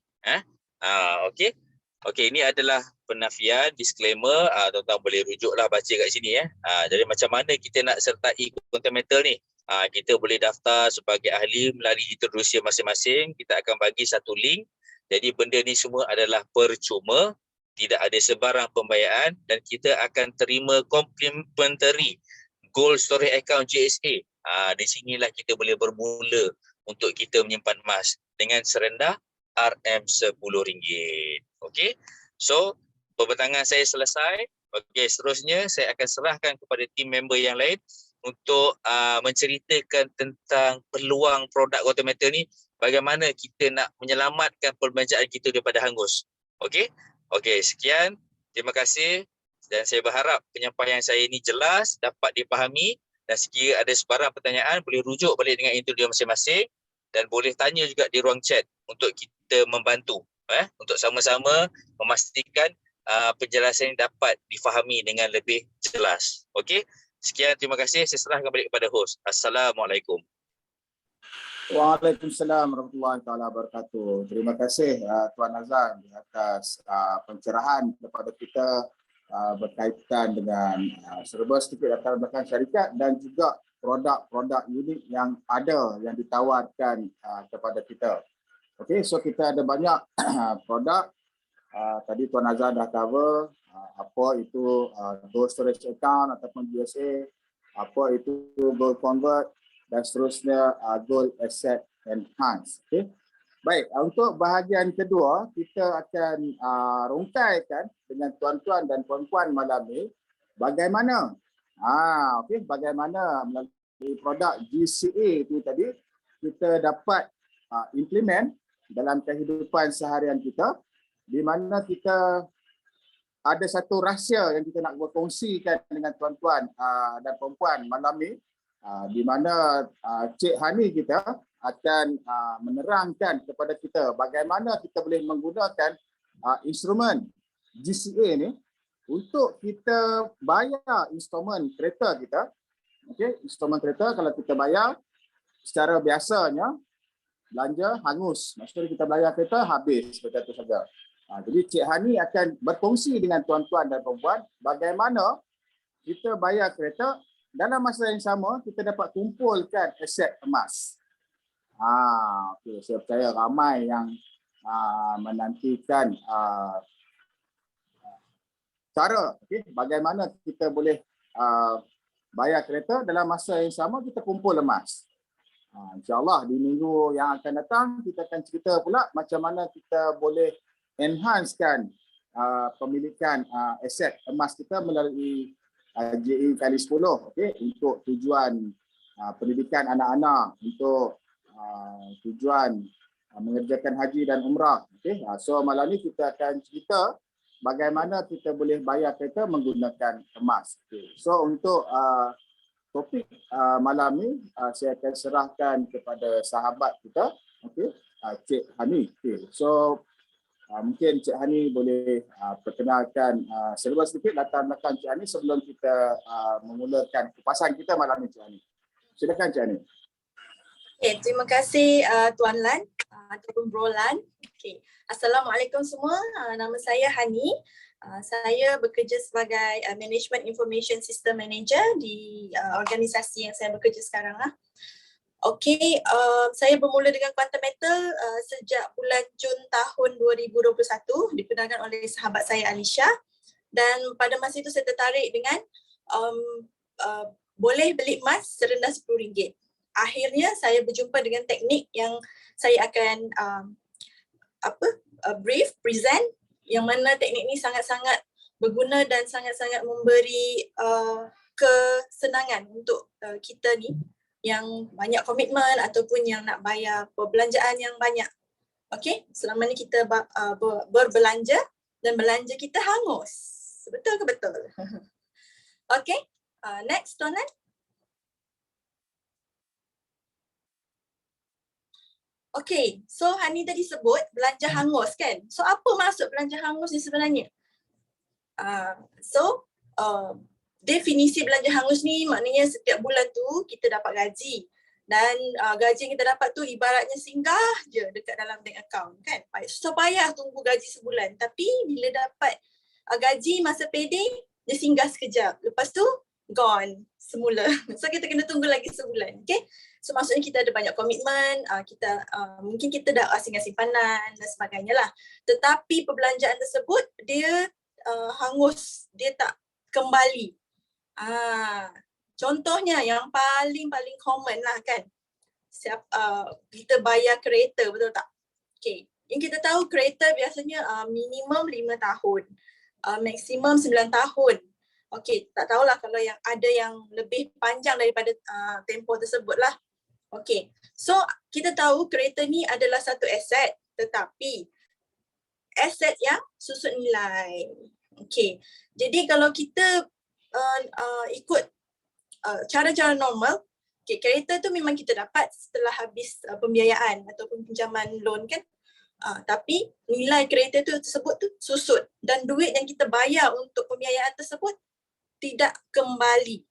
Okey. Okey, ini adalah penafian, disclaimer, tuan-tuan boleh rujuklah baca kat sini. Jadi macam mana kita nak sertai quantum metal ni? Kita boleh daftar sebagai ahli melalui introduksi masing-masing. Kita akan bagi satu link. Jadi benda ni semua adalah percuma, tidak ada sebarang pembayaran dan kita akan terima complimentary gold storage account GSA. Di sinilah kita boleh bermula untuk kita menyimpan emas dengan serendah RM10. Okey. So, pembentangan saya selesai. Okey, seterusnya saya akan serahkan kepada tim member yang lain untuk menceritakan tentang peluang produk quantum metal ni, bagaimana kita nak menyelamatkan perbelanjaan kita daripada hangus. Okey. Okey, sekian. Terima kasih dan saya berharap penyampaian saya ini jelas, dapat dipahami dan sekiranya ada sebarang pertanyaan boleh rujuk balik dengan introduksi masing-masing dan boleh tanya juga di ruang chat untuk kita membantu untuk sama-sama memastikan penjelasan ini dapat difahami dengan lebih jelas. Okey. Sekian, terima kasih. Saya serahkan balik kepada host. Assalamualaikum. Waalaikumsalam warahmatullahi wabarakatuh. Terima kasih Tuan Azan atas pencerahan kepada kita berkaitan dengan serba sedikit latar belakang syarikat dan juga produk-produk unik yang ada yang ditawarkan kepada kita. Okey, so kita ada banyak produk. Tadi Tuan Azan dah cover apa itu gold storage account ataupun GSA, apa itu gold convert dan seterusnya gold asset enhance. Okey. Baik, untuk bahagian kedua kita akan rungkaikan dengan tuan-tuan dan puan-puan malam ni bagaimana bagaimana melalui produk GCA itu tadi kita dapat implement dalam kehidupan seharian kita, di mana kita ada satu rahsia yang kita nak berkongsikan dengan tuan-tuan dan puan-puan malam ni, di mana Cik Hani kita akan menerangkan kepada kita bagaimana kita boleh menggunakan instrumen GCA ni untuk kita bayar instrumen kereta kita. Okey, instrumen kereta kalau kita bayar secara biasanya belanja hangus. Maksudnya kita bayar kereta habis begitu saja. Jadi Cik Hani akan berkongsi dengan tuan-tuan dan puan-puan bagaimana kita bayar kereta dalam masa yang sama kita dapat kumpulkan aset emas. Okay. Saya percaya ramai yang menantikan cara bagaimana kita boleh bayar kereta dalam masa yang sama kita kumpul emas. InsyaAllah di minggu yang akan datang kita akan cerita pula macam mana kita boleh enhancekan pemilikan aset emas kita melalui JE kali 10 untuk tujuan pendidikan anak-anak, untuk tujuan mengerjakan haji dan umrah. So malam ni kita akan cerita bagaimana kita boleh bayar kereta menggunakan emas. So untuk topik malam ni saya akan serahkan kepada sahabat kita, Cik Hani. So mungkin Cik Hani boleh perkenalkan serba sedikit latar belakang Cik Hani sebelum kita memulakan kupasan kita malam ni, Cik Hani. Silakan Cik Hani. Okay, terima kasih Tuan Lan ataupun Bro Lan. Okay. Assalamualaikum semua. Nama saya Hani. Saya bekerja sebagai Management Information System Manager di organisasi yang saya bekerja sekarang lah. Okey, saya bermula dengan quantum metal sejak bulan Jun tahun 2021 dibenarkan oleh sahabat saya Alisha, dan pada masa itu saya tertarik dengan boleh beli emas serendah RM10. Akhirnya saya berjumpa dengan teknik yang saya akan present, yang mana teknik ini sangat-sangat berguna dan sangat-sangat memberi kesenangan untuk kita ni yang banyak komitmen ataupun yang nak bayar perbelanjaan yang banyak. Okey, selama ni kita berbelanja dan belanja kita hangus. Betul ke betul? Okey, Next, Tuan Lan. Okay, so Hani tadi sebut belanja hangus kan? So apa maksud belanja hangus ni sebenarnya? Definisi belanja hangus ni maknanya setiap bulan tu kita dapat gaji. Dan gaji yang kita dapat tu ibaratnya singgah je dekat dalam bank account kan. So payah tunggu gaji sebulan. Tapi bila dapat gaji masa payday, dia singgah sekejap. Lepas tu gone semula. So kita kena tunggu lagi sebulan. Okay. So maksudnya kita ada banyak komitmen, mungkin kita dah asing simpanan dan sebagainya lah. Tetapi perbelanjaan tersebut dia hangus, dia tak kembali. Contohnya yang paling common lah kan. Kita bayar kereta, betul tak? Okay. Yang kita tahu kereta biasanya minimum 5 tahun, maksimum 9 tahun. Okay, tak tahulah kalau yang ada yang lebih panjang daripada tempoh tersebut lah. Okay, so kita tahu kereta ni adalah satu aset, tetapi aset yang susut nilai. Okay, jadi kalau kita ikut cara-cara normal, okay, kereta tu memang kita dapat setelah habis pembiayaan ataupun pinjaman loan kan. Tapi nilai kereta tu tersebut tu susut dan duit yang kita bayar untuk pembiayaan tersebut tidak kembali.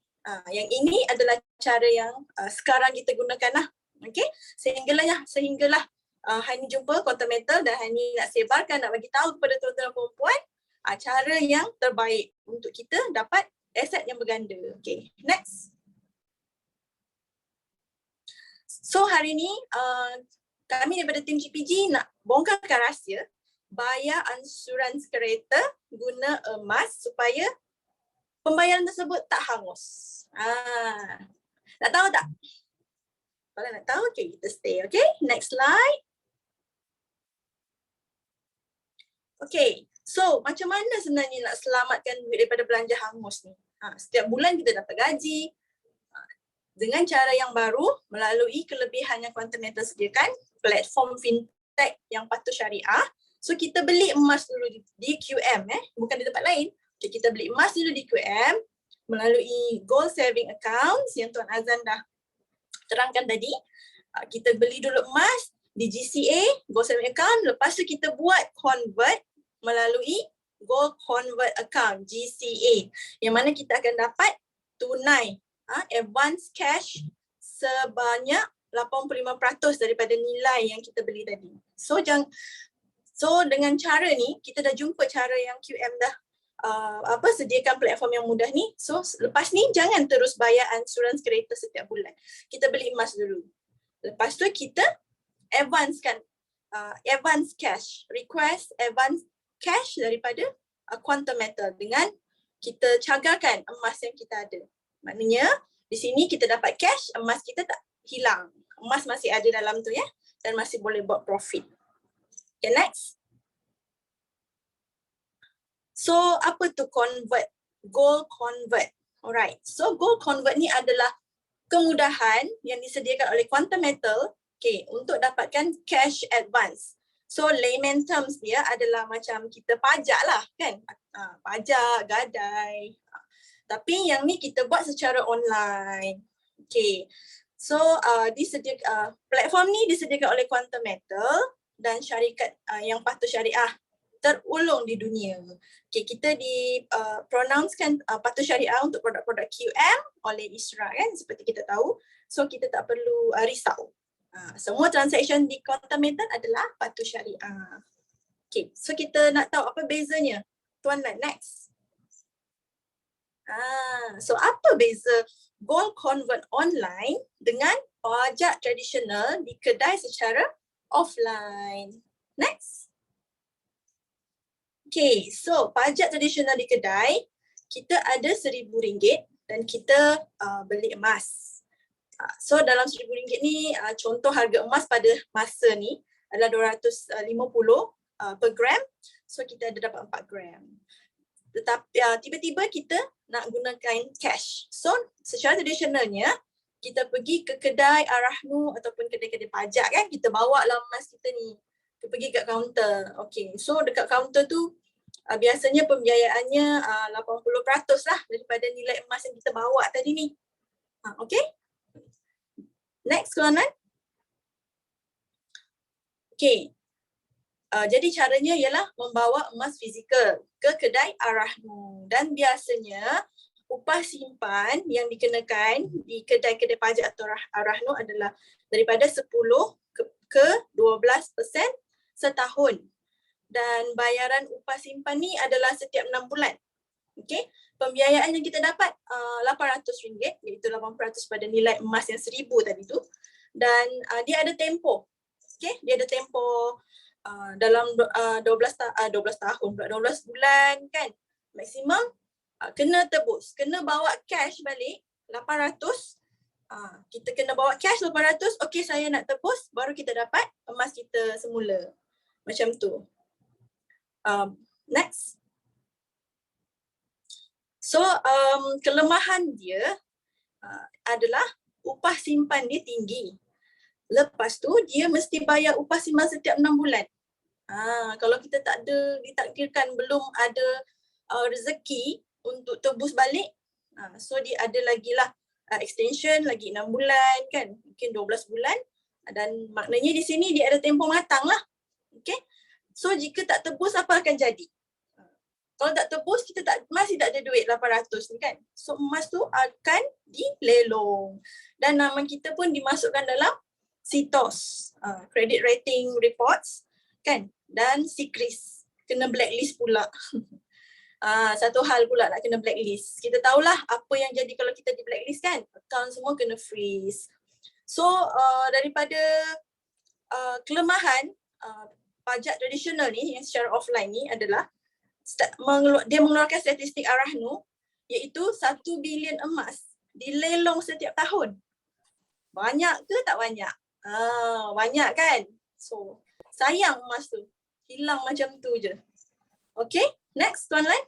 Yang ini adalah cara yang sekarang kita gunakan lah. Okay? Sehinggalah Hani jumpa Quantum Metal dan Hani nak sebarkan, nak bagi tahu kepada tuan-tuan dan perempuan cara yang terbaik untuk kita dapat aset yang berganda. Okay, next. So hari ni kami daripada tim GPG nak bongkarkan rahsia bayar ansurans kereta guna emas supaya pembayaran tersebut tak hangus. Nak tahu tak? Kalau nak tahu, okay, kita stay. Okay, next slide. Okay, so macam mana sebenarnya nak selamatkan duit daripada belanja hangus ni? Setiap bulan kita dapat gaji. Dengan cara yang baru, melalui kelebihan yang Quantum Metal sediakan, platform fintech yang patuh syariah. So kita beli emas dulu di QM, bukan di tempat lain. Okay, kita beli emas dulu di QM melalui gold saving accounts yang Tuan Azan dah terangkan tadi. Kita beli dulu emas di GCA, gold saving account. Lepas tu kita buat convert melalui gold convert account, GCA. Yang mana kita akan dapat tunai, advance cash sebanyak 85% daripada nilai yang kita beli tadi. So dengan cara ni, kita dah jumpa cara yang QM dah sediakan platform yang mudah ni. So lepas ni jangan terus bayar ansurans kereta setiap bulan. Kita beli emas dulu. Lepas tu kita advancekan advance cash, request advance cash daripada Quantum Metal dengan kita cagarkan emas yang kita ada. Maknanya di sini kita dapat cash, emas kita tak hilang. Emas masih ada dalam tu ya, dan masih boleh buat profit. Okay, next. So apa tu convert? Gold convert. Alright. So gold convert ni adalah kemudahan yang disediakan oleh Quantum Metal, okay, untuk dapatkan cash advance. So layman terms dia adalah macam kita pajak lah kan. Pajak, gadai. Tapi yang ni kita buat secara online. Okay. So platform ni disediakan oleh Quantum Metal dan syarikat yang patuh syariah terulung di dunia. Okay, kita pronouncekan patuh syariah untuk produk-produk QM oleh ISRA kan, seperti kita tahu. So kita tak perlu risau. Semua transaction di Quantum Metal adalah patuh syariah. Okay, so kita nak tahu apa bezanya. Tuan Lan, next. So apa beza gold convert online dengan pajak tradisional di kedai secara offline? Next. Okay, so pajak tradisional di kedai, kita ada RM1,000 dan kita beli emas. So dalam RM1,000 ni, contoh harga emas pada masa ni adalah 250 per gram. So kita ada dapat 4 gram. Tetapi tiba-tiba kita nak gunakan cash. So secara tradisionalnya, kita pergi ke kedai Arahnu ataupun kedai-kedai pajak kan, kita bawa lah emas kita ni. Kita pergi kat kaunter. Okay, so dekat kaunter tu biasanya pembiayaannya 80% lah daripada nilai emas yang kita bawa tadi ni. Okay. Next soalan. Okay. Jadi caranya ialah membawa emas fizikal ke kedai Arahnu, dan biasanya upah simpan yang dikenakan di kedai-kedai pajak atau Arahnu adalah daripada 10 ke 12% setahun, dan bayaran upah simpan ni adalah setiap 6 bulan. Okey, pembiayaan yang kita dapat RM800, iaitu 8% pada nilai emas yang 1000 tadi tu, dan dia ada tempoh. Okey, dia ada tempoh dalam 12 tahun pula, 12 bulan kan. Maksimum kena tebus, kena bawa cash balik 800. Kita kena bawa cash 800, okey saya nak tebus, baru kita dapat emas kita semula. Macam tu. Next. So kelemahan dia adalah upah simpan dia tinggi. Lepas tu dia mesti bayar upah simpan setiap 6 bulan. Kalau kita tak ada, ditakdirkan belum ada rezeki untuk tebus balik, so dia ada lagi lah extension lagi 6 bulan kan, mungkin 12 bulan, dan maknanya di sini dia ada tempoh matang lah. Okay, so jika tak tebus apa akan jadi? Kalau tak tebus, kita masih tak ada duit 800 ni kan. So emas tu akan dilelong, dan nama kita pun dimasukkan dalam CTOS, Credit Rating Reports kan, dan SICRIS, kena blacklist pula. Satu hal pula nak kena blacklist. Kita tahulah apa yang jadi kalau kita di blacklist kan, account semua kena freeze. So daripada kelemahan pajak tradisional ni yang secara offline ni adalah dia mengeluarkan statistik Arahnu, iaitu 1 bilion emas dilelong setiap tahun. Banyak ke tak banyak? Banyak kan? So sayang emas tu, hilang macam tu je. Okay, next tuan Lan.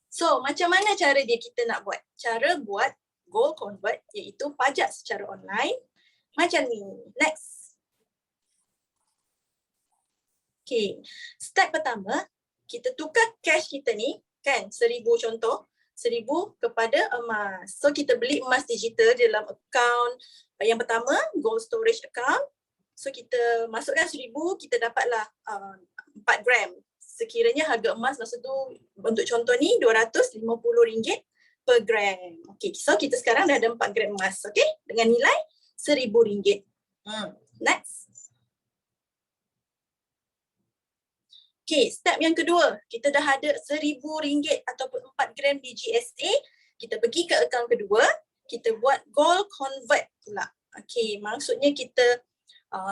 So macam mana cara dia kita nak buat? Cara buat gold convert iaitu pajak secara online macam ni. Next. Okay, step pertama, kita tukar cash kita ni kan, 1000 contoh, 1000 kepada emas. So kita beli emas digital dalam account yang pertama, gold storage account. So kita masukkan 1000, kita dapatlah 4 gram. Sekiranya harga emas masa tu untuk contoh ni RM250 per gram. Okay, so kita sekarang dah ada 4 gram emas, okay, dengan nilai RM1000. Next. Okay, step yang kedua, kita dah ada RM1000 ataupun 4 gram di GSA. Kita pergi ke akaun kedua, kita buat gold convert pula. Okay, maksudnya kita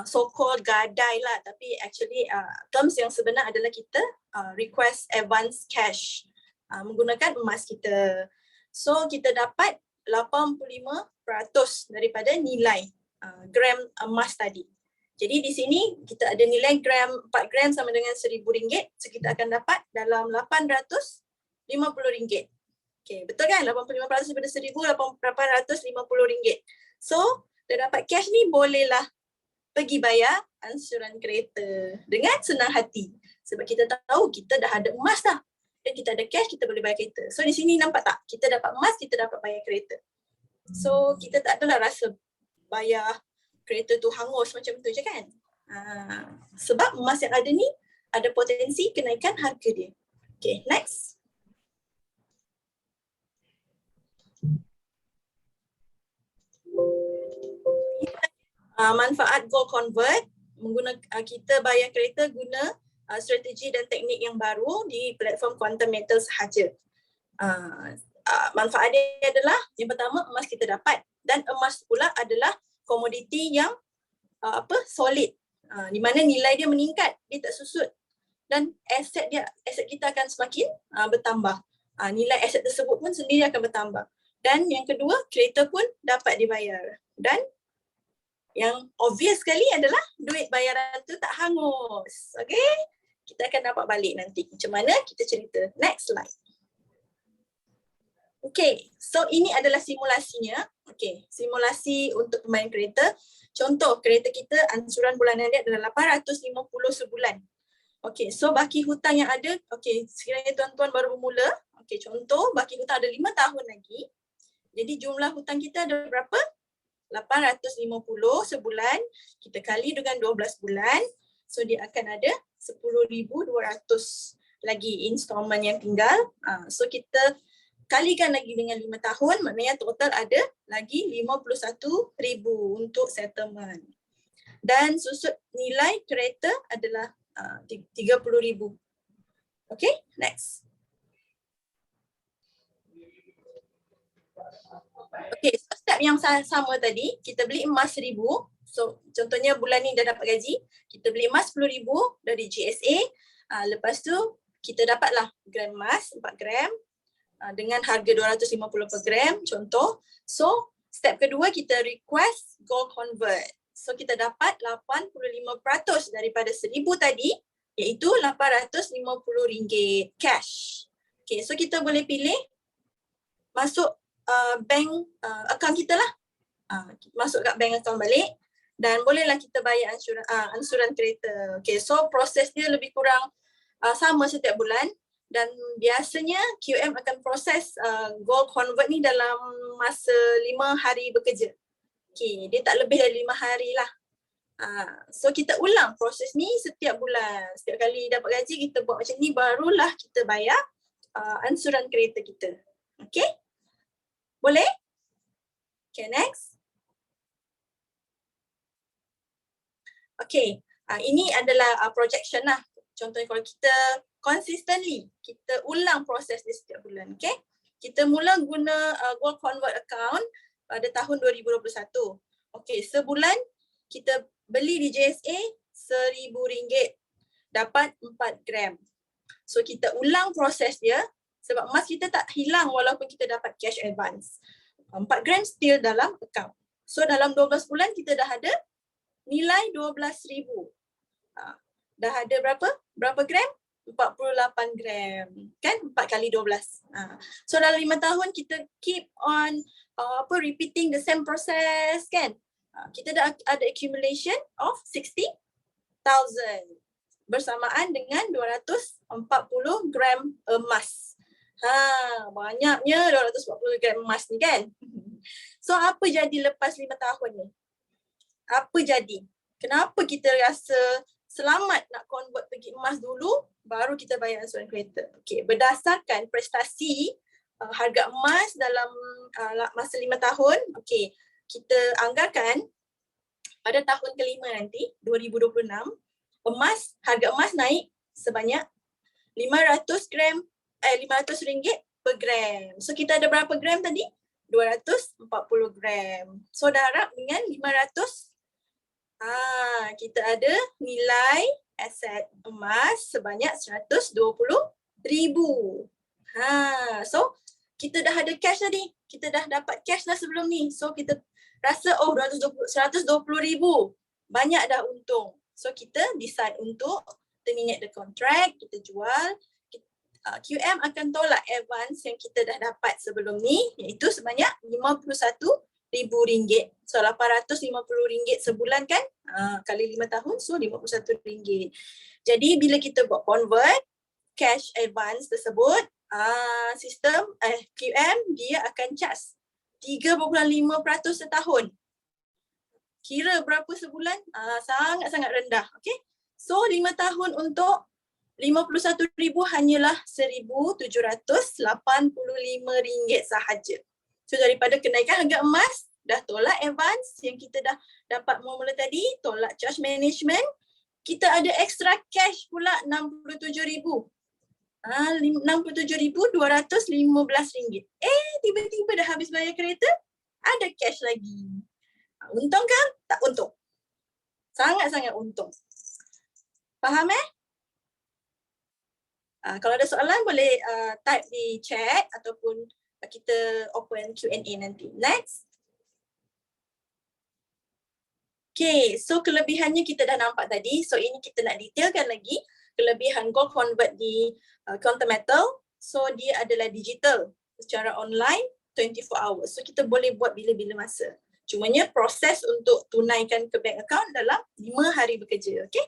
so-called gadai lah, tapi actually terms yang sebenar adalah kita request advance cash menggunakan emas kita. So kita dapat 85% daripada nilai gram emas tadi. Jadi di sini kita ada nilai gram, 4 gram sama dengan RM1000. So kita akan dapat dalam RM850. Okay, betul kan? 85% daripada RM1000, RM850. So dah dapat cash ni, bolehlah pergi bayar ansuran kereta dengan senang hati. Sebab kita tahu kita dah ada emas dah. Dan kita ada cash, kita boleh bayar kereta. So di sini nampak tak? Kita dapat emas, kita dapat bayar kereta. So kita tak adalah rasa bayar kereta tu hangus macam tu je kan. Sebab emas yang ada ni ada potensi kenaikan harga dia. Okay, next. Manfaat gold convert, kita bayar kereta guna strategi dan teknik yang baru di platform Quantum Metal sahaja. Manfaat dia adalah yang pertama, emas kita dapat, dan emas pula adalah komoditi yang solid, di mana nilai dia meningkat, dia tak susut, dan aset kita akan semakin bertambah. Nilai aset tersebut pun sendiri akan bertambah. Dan yang kedua, kereta pun dapat dibayar. Dan yang obvious sekali adalah duit bayaran tu tak hangus. Okay, kita akan dapat balik nanti. Macam mana? Kita cerita. Next slide. Okay, so ini adalah simulasinya. Okay, simulasi untuk pembayaran kereta. Contoh, kereta kita ansuran bulanan dia adalah 850 sebulan. Okay, so baki hutang yang ada, okay, sekiranya tuan-tuan baru bermula, okay, contoh baki hutang ada 5 tahun lagi. Jadi jumlah hutang kita ada berapa? 850 sebulan, kita kali dengan 12 bulan. So dia akan ada 10,200 lagi installment yang tinggal. So kita kalikan lagi dengan 5 tahun, maknanya total ada lagi 51,000 untuk settlement. Dan susut nilai kereta adalah 30,000. Okay, next. Okay, so step yang sama tadi, kita beli emas 1,000. So contohnya bulan ni dah dapat gaji, kita beli emas 10,000 dari GSA. Lepas tu kita dapatlah gram emas 4 gram dengan harga 250 per gram contoh. So step kedua kita request gold convert. So kita dapat 85% daripada 1,000 tadi, iaitu RM850 cash. Okay, so kita boleh pilih masuk bank account kita lah. Masuk kat bank account balik dan bolehlah kita bayar ansuran kereta. Okay, so proses dia lebih kurang sama setiap bulan dan biasanya QM akan proses gold convert ni dalam masa 5 hari bekerja. Okay, dia tak lebih dari 5 hari lah. So kita ulang proses ni setiap bulan. Setiap kali dapat gaji kita buat macam ni, barulah kita bayar ansuran kereta kita. Okay? Boleh? Okay, next. Okay, ini adalah projection lah. Contohnya kalau kita consistently, kita ulang proses ni setiap bulan. Okay? Kita mula guna gold convert account pada tahun 2021. Okay, sebulan kita beli di JSA RM1,000, dapat 4 gram. So kita ulang proses dia sebab emas kita tak hilang walaupun kita dapat cash advance. 4 gram still dalam account. So dalam 12 bulan kita dah ada nilai 12,000. Dah ada berapa gram? 48 gram. Kan? 4 kali 12. So dalam 5 tahun kita keep on repeating the same process kan? Kita dah ada accumulation of 60,000 bersamaan dengan 240 gram emas. Banyaknya 240 gram emas ni kan? So apa jadi lepas 5 tahun ni? Apa jadi? Kenapa kita rasa selamat nak convert pergi emas dulu baru kita bayar ansuran kereta? Okay, berdasarkan prestasi harga emas dalam masa 5 tahun, okay, kita anggarkan pada tahun kelima nanti 2026 harga emas naik sebanyak 500 ringgit per gram. So kita ada berapa gram tadi? 240 gram. So darab dengan 500, kita ada nilai aset emas sebanyak 120,000. So kita dah ada cash tadi. Kita dah dapat cash dah sebelum ni. So kita rasa 120,000 banyak dah untung. So kita decide untuk terminate the contract, kita jual. QM akan tolak advance yang kita dah dapat sebelum ni, iaitu sebanyak RM51,000. So RM850 sebulan kan, kali 5 tahun, so RM51. Jadi bila kita buat convert cash advance tersebut, sistem QM dia akan charge 3.5% setahun. Kira berapa sebulan? Sangat-sangat rendah. Okay? So 5 tahun untuk 51,000 hanyalah RM1,785 sahaja. So daripada kenaikan harga emas, dah tolak advance yang kita dah dapat mula tadi, tolak charge management, kita ada extra cash pula RM67,000. RM67,215. Tiba-tiba dah habis bayar kereta, ada cash lagi. Untung kan? Tak untung. Sangat-sangat untung. Faham kalau ada soalan boleh type di chat ataupun kita open Q&A nanti. Next. Okay, so kelebihannya kita dah nampak tadi. So ini kita nak detailkan lagi. Kelebihan gold convert di counter metal. So dia adalah digital secara online 24 hours. So kita boleh buat bila-bila masa. Cumanya proses untuk tunaikan ke bank account dalam 5 hari bekerja. Okay.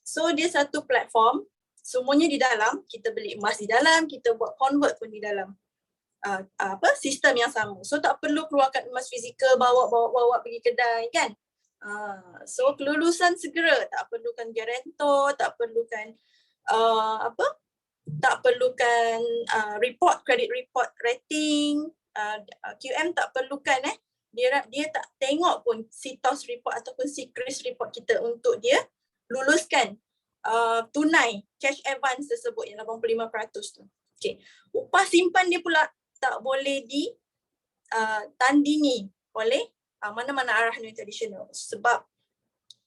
So dia satu platform, semuanya di dalam, kita beli emas di dalam, kita buat convert pun di dalam sistem yang sama. So tak perlu keluarkan emas fizikal, bawa pergi kedai kan. So kelulusan segera, tak perlukan guarantor, tak perlukan tak perlukan report, credit report rating, QM tak perlukan dia tak tengok pun CTOS report ataupun CRIS report kita untuk dia luluskan tunai cash advance tersebut yang 85% tu. Okay. Upah simpan dia pula tak boleh ditandingi oleh mana-mana arahan tradisional sebab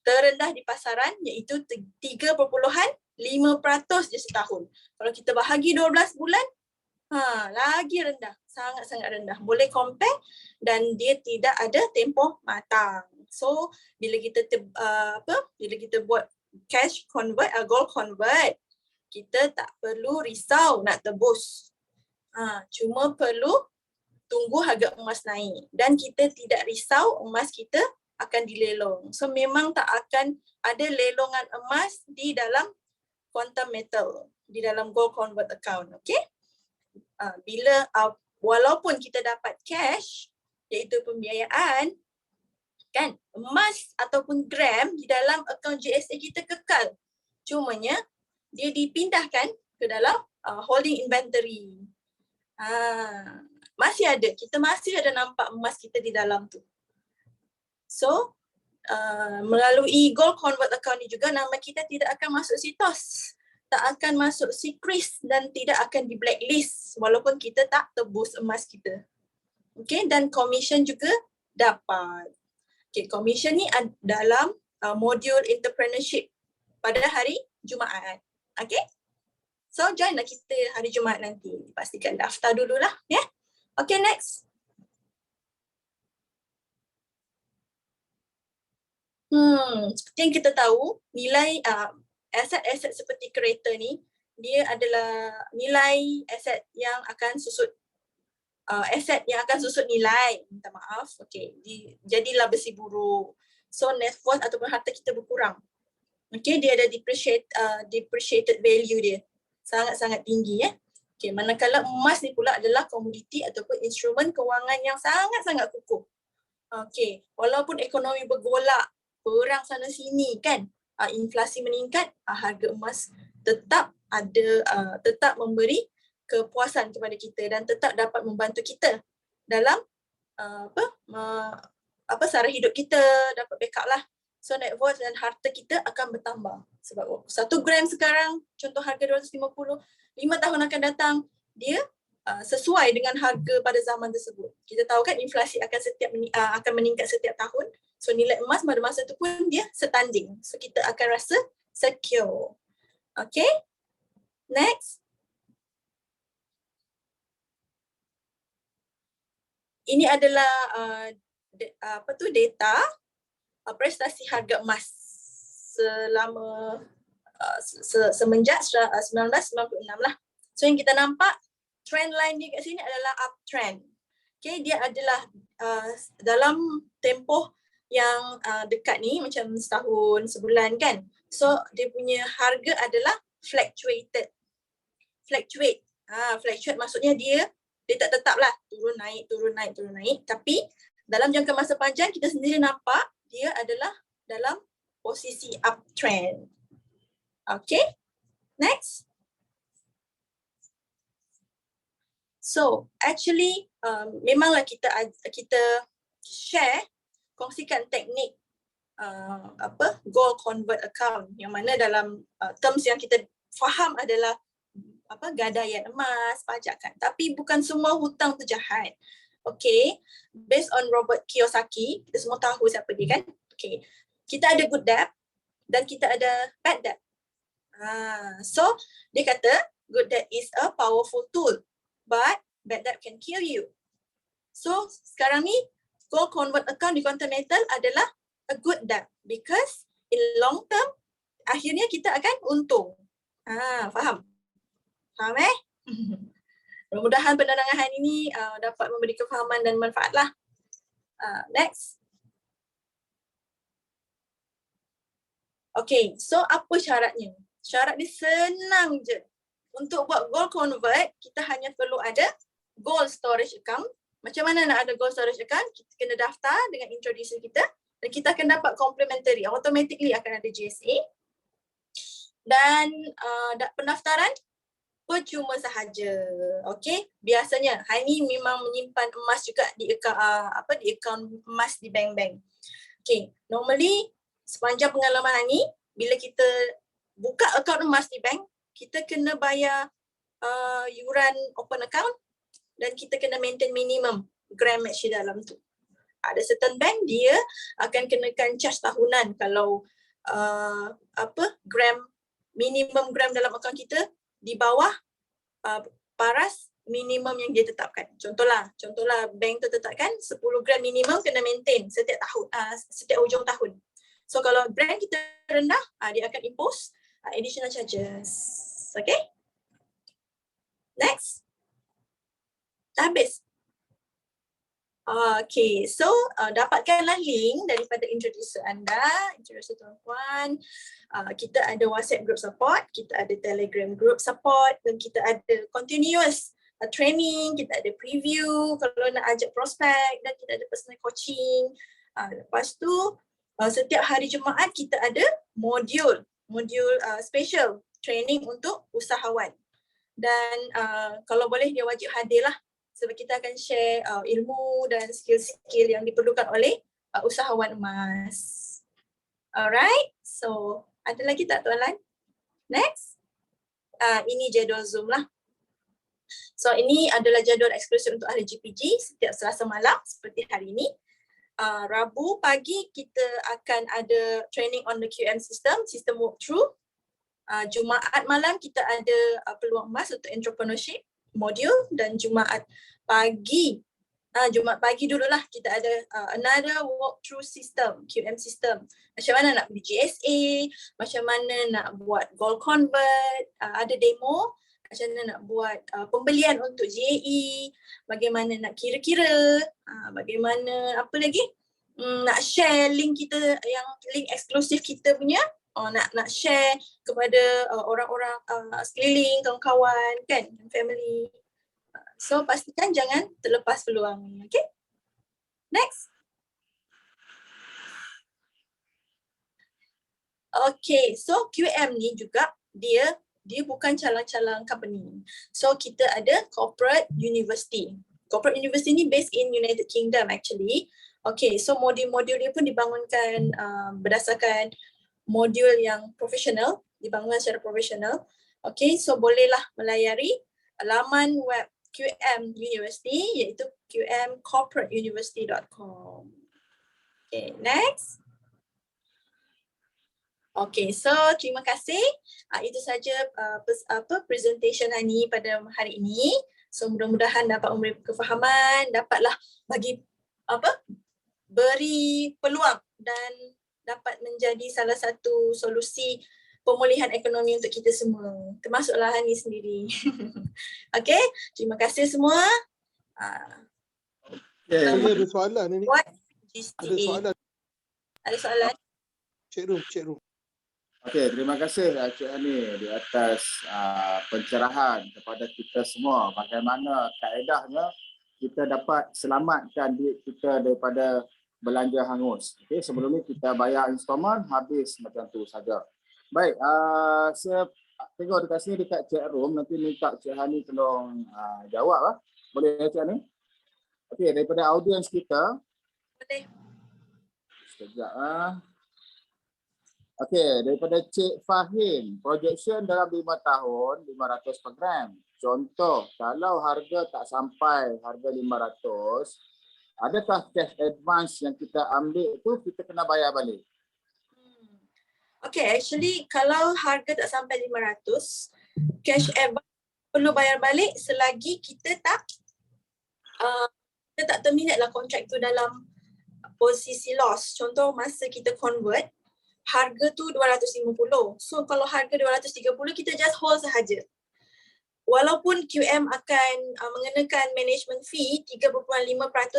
terendah di pasaran iaitu 3.5% je setahun. Kalau kita bahagi 12 bulan, lagi rendah, sangat-sangat rendah. Boleh compare dan dia tidak ada tempoh matang. So bila kita bila kita buat cash convert, gold convert, kita tak perlu risau nak tebus. Cuma perlu tunggu harga emas naik dan kita tidak risau emas kita akan dilelong. So memang tak akan ada lelongan emas di dalam quantum metal, di dalam gold convert account, okay? Bila walaupun kita dapat cash iaitu pembiayaan kan, emas ataupun gram di dalam akaun GSA kita kekal. Cumanya dia dipindahkan ke dalam holding inventory. Kita masih ada nampak emas kita di dalam tu. So melalui gold convert account ni juga nama kita tidak akan masuk CTOS, tak akan masuk CRIS dan tidak akan di blacklist walaupun kita tak tebus emas kita. Okay, dan commission juga dapat. Okay, commission ni dalam modul entrepreneurship pada hari Jumaat. Okay, so join lah kita hari Jumaat nanti. Pastikan daftar dululah ya. Yeah? Okay, next. Seperti yang kita tahu, nilai aset-aset seperti kereta ni, dia adalah nilai aset yang akan susut nilai, minta maaf, jadilah besi buruk. So net worth ataupun harta kita berkurang. Okay, dia ada depreciated value dia, sangat-sangat tinggi ya. Okay, manakala emas ni pula adalah komoditi ataupun instrumen kewangan yang sangat-sangat kukuh. Okay, walaupun ekonomi bergolak, perang sana sini kan, inflasi meningkat, harga emas tetap memberi kepuasan kepada kita dan tetap dapat membantu kita dalam sara hidup kita, dapat backup lah. So net worth dan harta kita akan bertambah sebab 1 gram sekarang contoh harga 250, 5 tahun akan datang dia sesuai dengan harga pada zaman tersebut. Kita tahu kan inflasi akan meningkat setiap tahun. So nilai emas pada masa tu pun dia setanding. So kita akan rasa secure. Okay. Next. Ini adalah data prestasi harga emas selama semenjak 1996 lah. So yang kita nampak trend line ni kat sini adalah uptrend. Okay, dia adalah dalam tempoh yang dekat ni macam setahun, sebulan kan. So dia punya harga adalah fluctuate. Fluctuate maksudnya dia tak tetap lah, turun naik. Tapi dalam jangka masa panjang kita sendiri nampak dia adalah dalam posisi uptrend. Okay, next. So actually memanglah kita kongsikan teknik gold convert account yang mana dalam terms yang kita faham adalah gadaian emas, pajakan. Tapi bukan semua hutang tu jahat. Okay, based on Robert Kiyosaki, kita semua tahu siapa dia kan. Okay, kita ada good debt dan kita ada bad debt. So dia kata good debt is a powerful tool, but bad debt can kill you. So sekarang ni gold convert account di quantum metal adalah a good debt because in long term akhirnya kita akan untung. Faham? Faham Mudah-mudahan penerangan hari ini dapat memberi kefahaman dan manfaat lah. Next. Okay, so apa syaratnya? Syarat dia senang je. Untuk buat gold convert, kita hanya perlu ada gold storage account. Macam mana nak ada gold storage account? Kita kena daftar dengan introducer kita dan kita akan dapat complimentary. Automatically akan ada GSA. Dan pendaftaran percuma sahaja. Okey, biasanya Hani memang menyimpan emas juga di akaun emas di bank-bank. Okey, normally sepanjang pengalaman Hani, bila kita buka akaun emas di bank, kita kena bayar yuran open account dan kita kena maintain minimum gram match di dalam tu. Ada certain bank dia akan kenakan charge tahunan kalau minimum gram dalam akaun kita di bawah paras minimum yang dia tetapkan. Contohlah bank tu tetapkan 10 gram minimum kena maintain setiap tahun, setiap hujung tahun. So kalau brand kita rendah, dia akan impose additional charges. Okay? Next. Dah habis. Okay, so dapatkanlah link daripada introducer anda, introducer tuan-puan. Kita ada WhatsApp group support, kita ada Telegram group support dan kita ada continuous training, kita ada preview kalau nak ajak prospek dan kita ada personal coaching. Lepas tu setiap hari Jumaat kita ada modul special training untuk usahawan. Dan kalau boleh dia wajib hadir lah sebab kita akan share ilmu dan skill-skill yang diperlukan oleh usahawan emas. Alright, so ada lagi tak Tuan Lan? Next. Ini jadual Zoom lah. So ini adalah jadual eksklusif untuk ahli GPG setiap Selasa malam seperti hari ini. Rabu pagi kita akan ada training on the QM system walkthrough. Jumaat malam kita ada peluang emas untuk entrepreneurship modul dan Jumaat pagi dululah kita ada another walkthrough system, QM system. Macam mana nak beli GSA, macam mana nak buat gold convert, ada demo, macam mana nak buat pembelian untuk JAE, bagaimana nak kira-kira, bagaimana apa lagi? Nak share link kita yang link eksklusif kita punya. Nak share kepada orang-orang sekeliling, kawan-kawan kan, family. So pastikan jangan terlepas peluang ni, okay? Next. Okay, so QM ni juga dia bukan calang-calang company. So kita ada corporate university. Corporate university ni based in United Kingdom actually. Okay, so modul-modul dia pun dibangunkan berdasarkan modul yang profesional, dibangun secara profesional. Okay, so bolehlah melayari laman web QM University iaitu qmcorporateuniversity.com. Okay, next. Okay, so terima kasih. Itu saja presentation Hani pada hari ini. So mudah-mudahan dapat memberi kefahaman, dapatlah beri peluang dan dapat menjadi salah satu solusi pemulihan ekonomi untuk kita semua. Termasuklah Hani sendiri. Okay, terima kasih semua. Saya ada soalan ini. Ada soalan. Ada soalan? Cik Rum. Okey, terima kasih Cik Hani di atas pencerahan kepada kita semua bagaimana kaedahnya kita dapat selamatkan duit kita daripada belanja hangus. Okey, sebelum ni kita bayar installment habis macam tu saja. Baik, saya tengok dekat sini dekat chat room, nanti minta Cik Hani tolong jawab lah. Boleh Cik Hani? Okey, daripada audiens kita. Boleh. Sekejap Okey, daripada Cik Fahim, projection dalam 5 tahun 500 per gram. Contoh, kalau harga tak sampai harga 500, adakah cash advance yang kita ambil tu kita kena bayar balik? Okay, actually kalau harga tak sampai 500, cash advance perlu bayar balik selagi kita tak terminate lah kontrak tu dalam posisi loss. Contoh masa kita convert, harga tu 250. So kalau harga 230 kita just hold sahaja. Walaupun QM akan mengenakan management fee 3.5%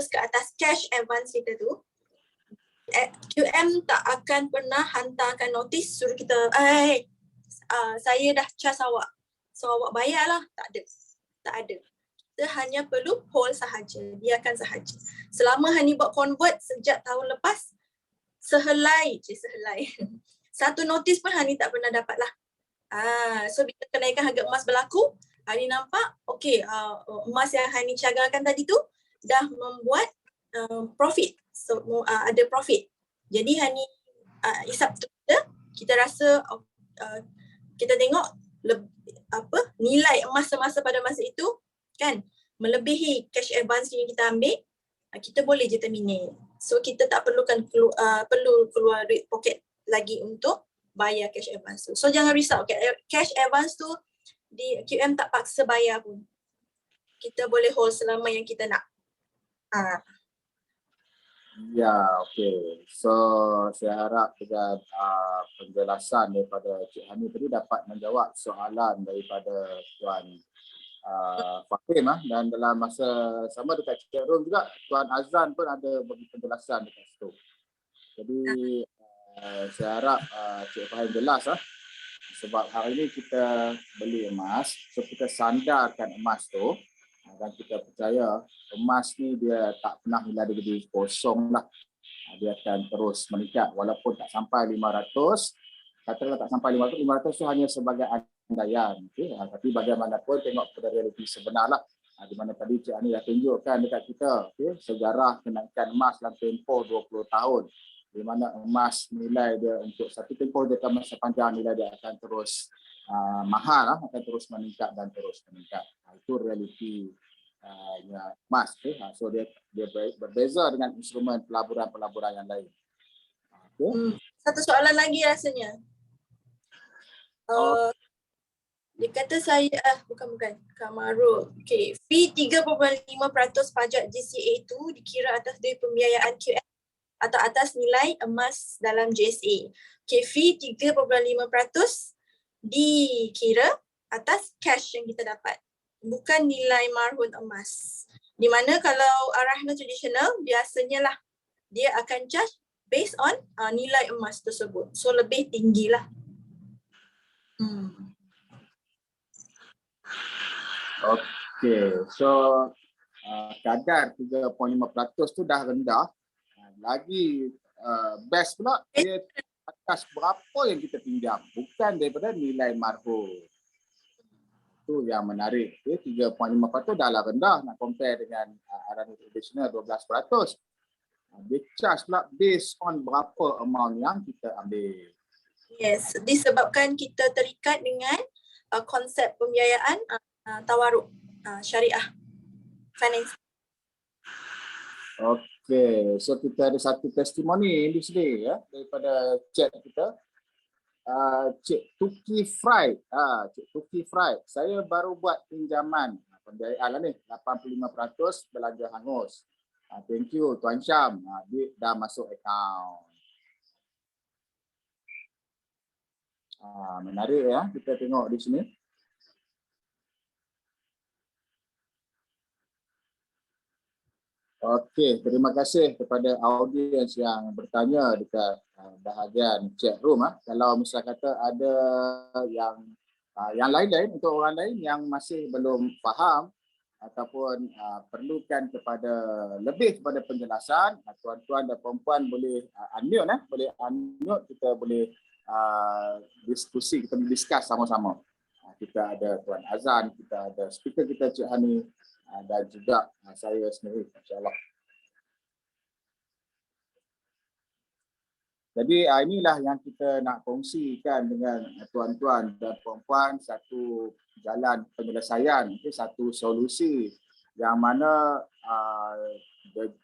ke atas cash advance kita tu, QM tak akan pernah hantarkan notis suruh kita, saya dah cas awak, so awak bayarlah. Tak ada. Tak ada. Kita hanya perlu hold sahaja, biarkan sahaja. Selama Hani buat convert sejak tahun lepas, sehelai. Satu notis pun Hani tak pernah dapat lah. So bila kenaikan harga emas berlaku, Hani nampak, emas yang Hani cagarkan tadi tu dah membuat profit. So ada profit. Jadi Hani hisap kita rasa kita tengok nilai emas semasa pada masa itu kan melebihi cash advance yang kita ambil, kita boleh je terminate. So kita tak perlukan perlu keluar duit poket lagi untuk bayar cash advance tu. So jangan risau, cash advance tu di QM tak paksa bayar pun. Kita boleh hold selama yang kita nak. Ya, okey. So saya harap dengan penjelasan daripada Cik Hani tadi dapat menjawab soalan daripada Tuan Fahim dan dalam masa sama dekat chat room juga Tuan Azlan pun ada bagi penjelasan dekat situ. Jadi saya harap Cik Fahim jelas sebab hari ini kita beli emas, so kita sandarkan emas tu dan kita percaya emas ni dia tak pernah nilai dia jadi kosong lah. Dia akan terus meningkat walaupun tak sampai 500. Katakanlah tak sampai 500 tu hanya sebagai andaian. Okay? Tapi bagaimanapun tengok pada realiti sebenar lah. Di mana tadi Cik Ani dah tunjukkan dekat kita sejarah kenaikan emas dalam tempoh 20 tahun. Di mana emas nilai dia untuk satu tempoh dia akan masa panjang nilai dia akan terus mahal, akan terus meningkat dan terus meningkat. Itu realiti emas. So dia berbeza dengan instrumen pelaburan-pelaburan yang lain. Satu soalan lagi rasanya. Dia kata saya, bukan Kamarul. Okay, fee 3.5% pajak JCA itu dikira atas duit pembiayaan QM atau atas nilai emas dalam JSA. Okay, fee 3.5% dikira atas cash yang kita dapat, bukan nilai marhun emas. Di mana kalau arahna tradisional, biasanya lah dia akan charge based on nilai emas tersebut. So lebih tinggi lah. Okey, so kadar 3.5% tu dah rendah. Lagi best pula dia atas berapa yang kita pinjam, bukan daripada nilai marhum. Itu yang menarik. 3.5% dah lah rendah nak compare dengan arahan tradisional 12%. Dia charge pula based on berapa amount yang kita ambil. Yes, disebabkan kita terikat dengan konsep pembiayaan tawaruk syariah finance. Okey, so kita ada satu testimoni di sini daripada chat kita. Cik Tuki Fried. Cik Tuki Fried. Saya baru buat pinjaman pembiayaan lah ni 85% belanja hangus. Thank you Tuan Syam. Duit dah masuk akaun. Menarik kita tengok di sini. Okey, terima kasih kepada audiens yang bertanya dekat bahagian chat room. Kalau misalnya kata ada yang lain-lain untuk orang lain yang masih belum faham ataupun perlukan lebih kepada penjelasan, tuan-tuan dan puan-puan boleh unmute boleh unmute, kita boleh diskusi, kita boleh discuss sama-sama. Kita ada Tuan Azan, kita ada speaker kita Cik Hani dan juga saya sendiri, insya-Allah. Jadi inilah yang kita nak kongsikan dengan tuan-tuan dan puan-puan, satu jalan penyelesaian, satu solusi yang mana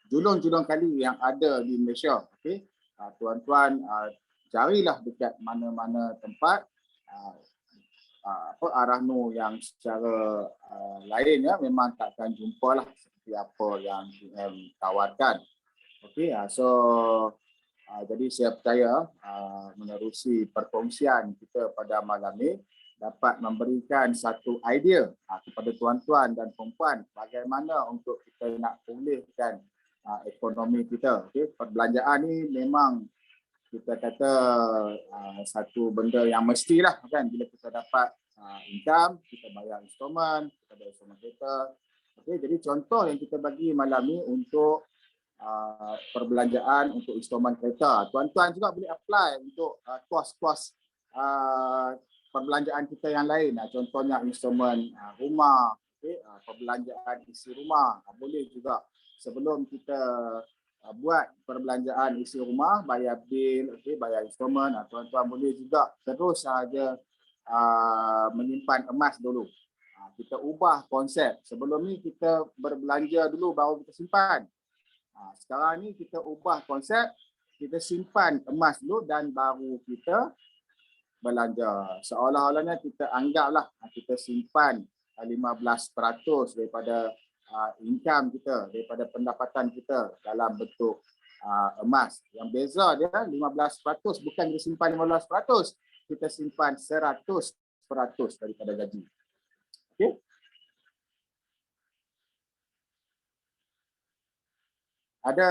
julung-julung kali yang ada di Malaysia. Tuan-tuan carilah dekat mana-mana tempat arahnu yang secara lain memang takkan jumpa lah seperti apa yang PM tawarkan. Jadi saya percaya menerusi perkongsian kita pada malam ini dapat memberikan satu idea kepada tuan-tuan dan puan-puan bagaimana untuk kita nak pulihkan ekonomi kita. Perbelanjaan ni memang kita kata satu benda yang mestilah kan, bila kita dapat income, kita bayar installment, kita bayar installment kereta. Okey, jadi contoh yang kita bagi malam ni untuk perbelanjaan untuk installment kereta. Tuan-tuan juga boleh apply untuk kos-kos perbelanjaan kita yang lain. Contohnya installment rumah, okay? Perbelanjaan isi rumah, boleh juga. Sebelum kita buat perbelanjaan isi rumah, bayar bil, okay, bayar installment, tuan-tuan boleh juga terus saja menyimpan emas dulu. Kita ubah konsep. Sebelum ni kita berbelanja dulu baru kita simpan. Sekarang ni kita ubah konsep, kita simpan emas dulu dan baru kita belanja. Seolah-olahnya kita anggaplah kita simpan 15% daripada income kita, daripada pendapatan kita dalam bentuk emas. Yang beza dia 15% bukan kita simpan 15%, kita simpan 100% daripada gaji. Okey. Ada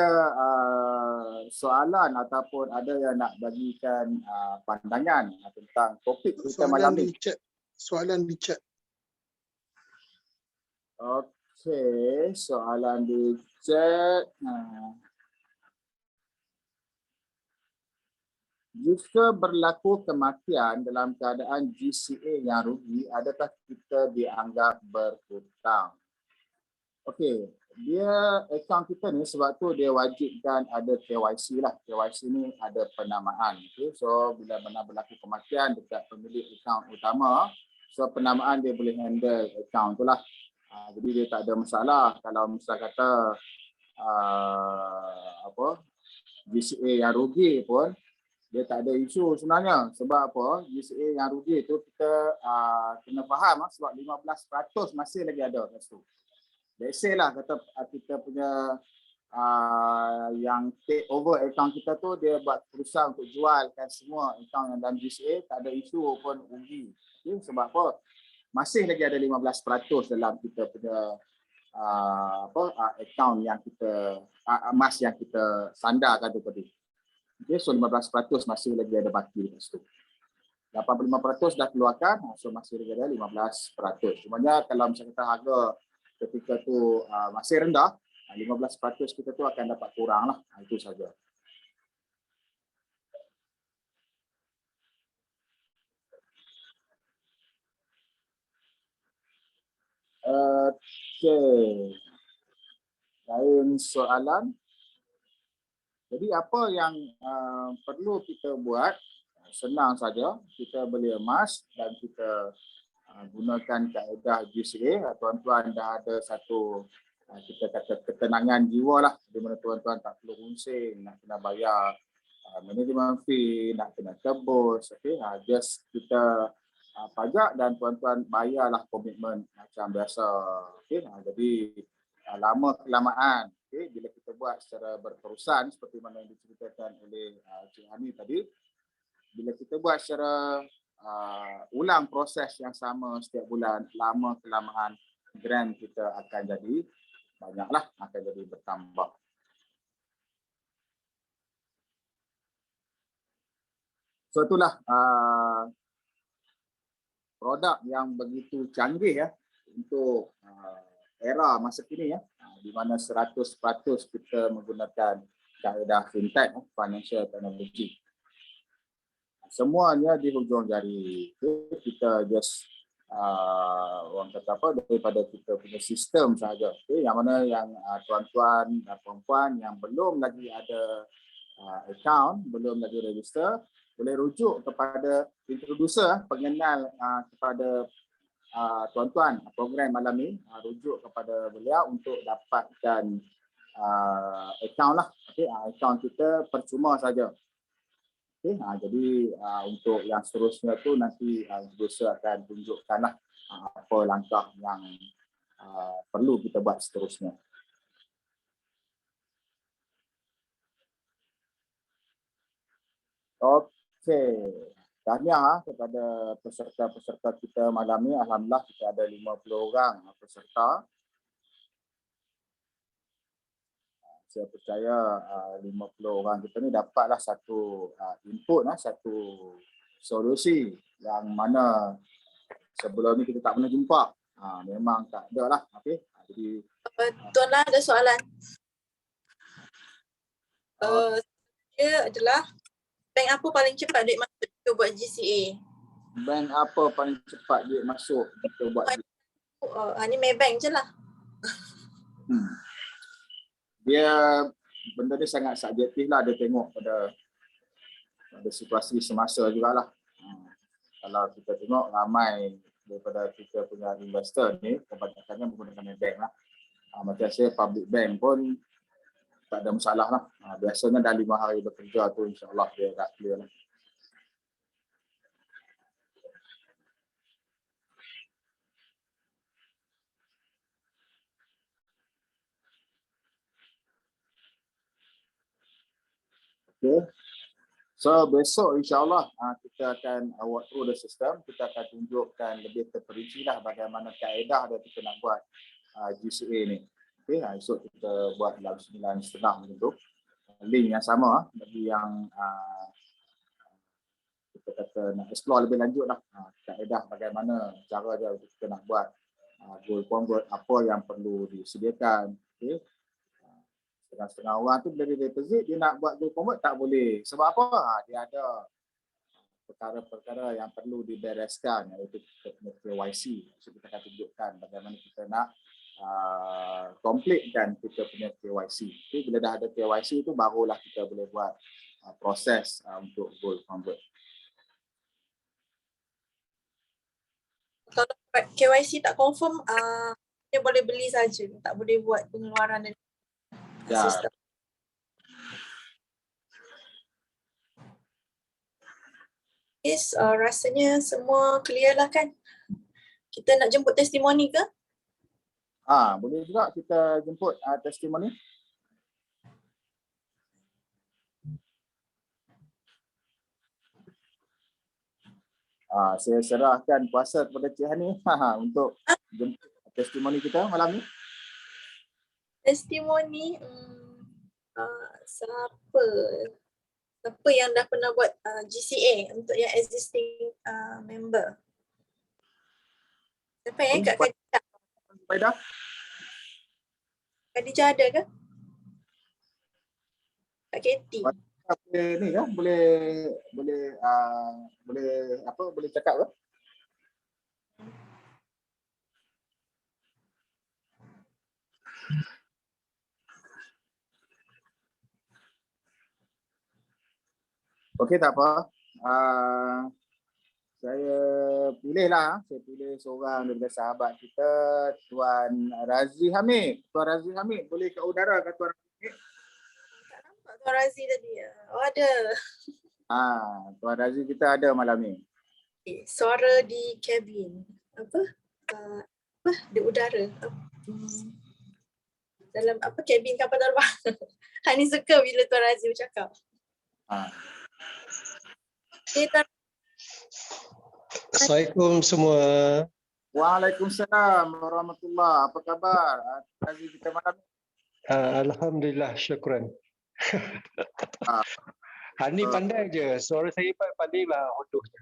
soalan ataupun ada yang nak bagikan pandangan tentang topik kita malam ni? Soalan di chat. Okey, soalan di chat. Jika berlaku kematian dalam keadaan GCA yang rugi, adakah kita dianggap berhutang? Okey, dia akaun kita ni sebab tu dia wajibkan ada KYC lah. KYC ni ada penamaan. Okay? So bila benar berlaku kematian dekat pemilik akaun utama, so penamaan dia boleh handle akaun tu lah. Jadi dia tak ada masalah kalau misal kata GCA yang rugi pun dia tak ada isu sebenarnya. Sebab apa? GCA yang rugi tu kita kena faham sebab 15% masih lagi ada kat situ. Let's say lah kata kita punya yang take over account kita tu dia buat perusahaan untuk jualkan semua account yang dalam GCA, tak ada isu pun rugi. Okay? Sebab apa? Masih lagi ada 15% dalam kita punya account yang kita emas yang kita sandarkan tu tadi. Okay? So 15% masih lagi ada baki dekat situ. 85% dah keluarkan, so masih lagi ada 15%. Cumanya kalau misalnya kita harga ketika tu masih rendah, 15% kita tu akan dapat kurang lah. Itu saja. Okey. Lain soalan. Jadi apa yang perlu kita buat? Senang saja. Kita beli emas dan kita gunakan kaedah GCA. Tuan-tuan dah ada satu kita kata ketenangan jiwa lah, di mana tuan-tuan tak perlu runsing, nak kena bayar management fee, nak kena tebus. Okay? Just kita pajak dan tuan-tuan bayarlah komitmen macam biasa. Okay? Jadi lama kelamaan, okay? Bila kita buat secara berterusan seperti mana yang diceritakan oleh Cik Hani tadi, bila kita buat secara ulang proses yang sama setiap bulan, lama kelamaan grant kita akan jadi banyaklah, akan jadi bertambah. So itulah produk yang begitu canggih ya untuk era masa kini ya, di mana 100% kita menggunakan kaedah fintech, financial technology. Semuanya di hujung jari. Kita just orang kata apa, daripada kita punya sistem sahaja. Okay? Yang mana yang tuan-tuan dan perempuan yang belum lagi ada account, belum lagi register, boleh rujuk kepada introducer, pengenal kepada tuan-tuan program malam ni, rujuk kepada beliau untuk dapatkan account lah. Okay? Account kita percuma saja. Okay, jadi untuk yang seterusnya tu nanti introducer akan tunjukkanlah apa langkah yang perlu kita buat seterusnya. Okey, tahniah kepada peserta-peserta kita malam ni. Alhamdulillah kita ada 50 orang peserta. saya percaya 50 orang kita ni dapatlah satu input, satu solusi yang mana sebelum ni kita tak pernah jumpa. Memang tak ada lah. Okay. Jadi Tuan Lan ada soalan. Dia adalah bank apa paling cepat duit masuk kita buat GCA? bank apa paling cepat duit masuk kita buat? Ni Maybank je lah. Dia benda ni sangat subjektif lah, dia tengok pada situasi semasa jugalah. Kalau kita tengok ramai daripada kita punya investor ni kebanyakannya menggunakan bank lah. Macam saya public bank pun tak ada masalah lah. Biasanya dah 5 hari bekerja tu insyaAllah dia dah clear lah. Okay. So besok insyaAllah kita akan walk through the system. Kita akan tunjukkan lebih terperinci lah bagaimana kaedah dia kita nak buat GCA ni. Okay, esok kita buat dalam 9.30 macam tu. Link yang sama bagi yang kita kata nak explore lebih lanjut lah. Kaedah bagaimana cara dia untuk kita nak buat gold convert, apa yang perlu disediakan. Okay. Setengah-setengah orang tu bila dia deposit, dia nak buat gold convert tak boleh. Sebab apa? Dia ada perkara-perkara yang perlu dibereskan, iaitu kita punya KYC. So kita akan tunjukkan bagaimana kita nak completekan kita punya KYC. Okay, bila dah ada KYC tu barulah kita boleh buat proses untuk gold convert. Kalau KYC tak confirm, dia boleh beli saja, tak boleh buat pengeluaran dari sistem. Yes, rasanya semua clear lah kan? Kita nak jemput testimoni ke? Boleh juga kita jemput testimoni. Saya serahkan kuasa kepada Cik Hani untuk jemput testimoni kita malam ni. Testimoni, siapa yang dah pernah buat GCA untuk yang existing member? Siapa yang Kak Khadijah? Faidah? Khadijah ada ke? Kak Katie? Boleh ni kan? Boleh cakap ke? Okey, tak apa. Saya pilih seorang daripada sahabat kita, Tuan Razi Hamid. Tuan Razi Hamid, boleh ke udara ke Tuan Hamid? Tak nampak Tuan Razi tadi. Oh, ada. Tuan Razi kita ada malam ni. Okay, suara di kabin. Apa di udara. Dalam kabin kapal terbang. Hani suka bila Tuan Razi bercakap. Okay, Assalamualaikum semua. Waalaikumsalam warahmatullahi. Apa khabar? Razi kita malam ni? Alhamdulillah, syukran. Hani pandai je. Suara saya pandai lah hodohnya.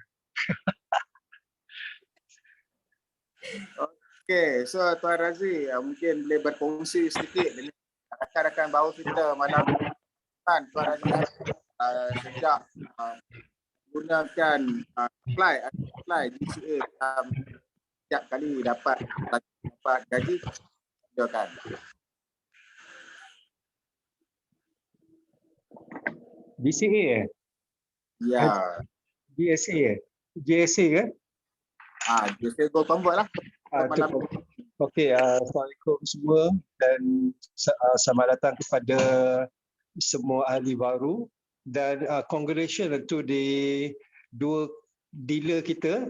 Okey, so Tuan Razi mungkin boleh berkongsi sedikit dengan rakan-rakan baru kita malam ni. Tuan Razi sejak gunakan apply GCA setiap kali dapat gaji kan. DCA Ya. DSA JSA kan? GCA Gold Convert lah. Okey, Assalamualaikum semua dan selamat datang kepada semua ahli baru dan congratulations untuk dua dealer kita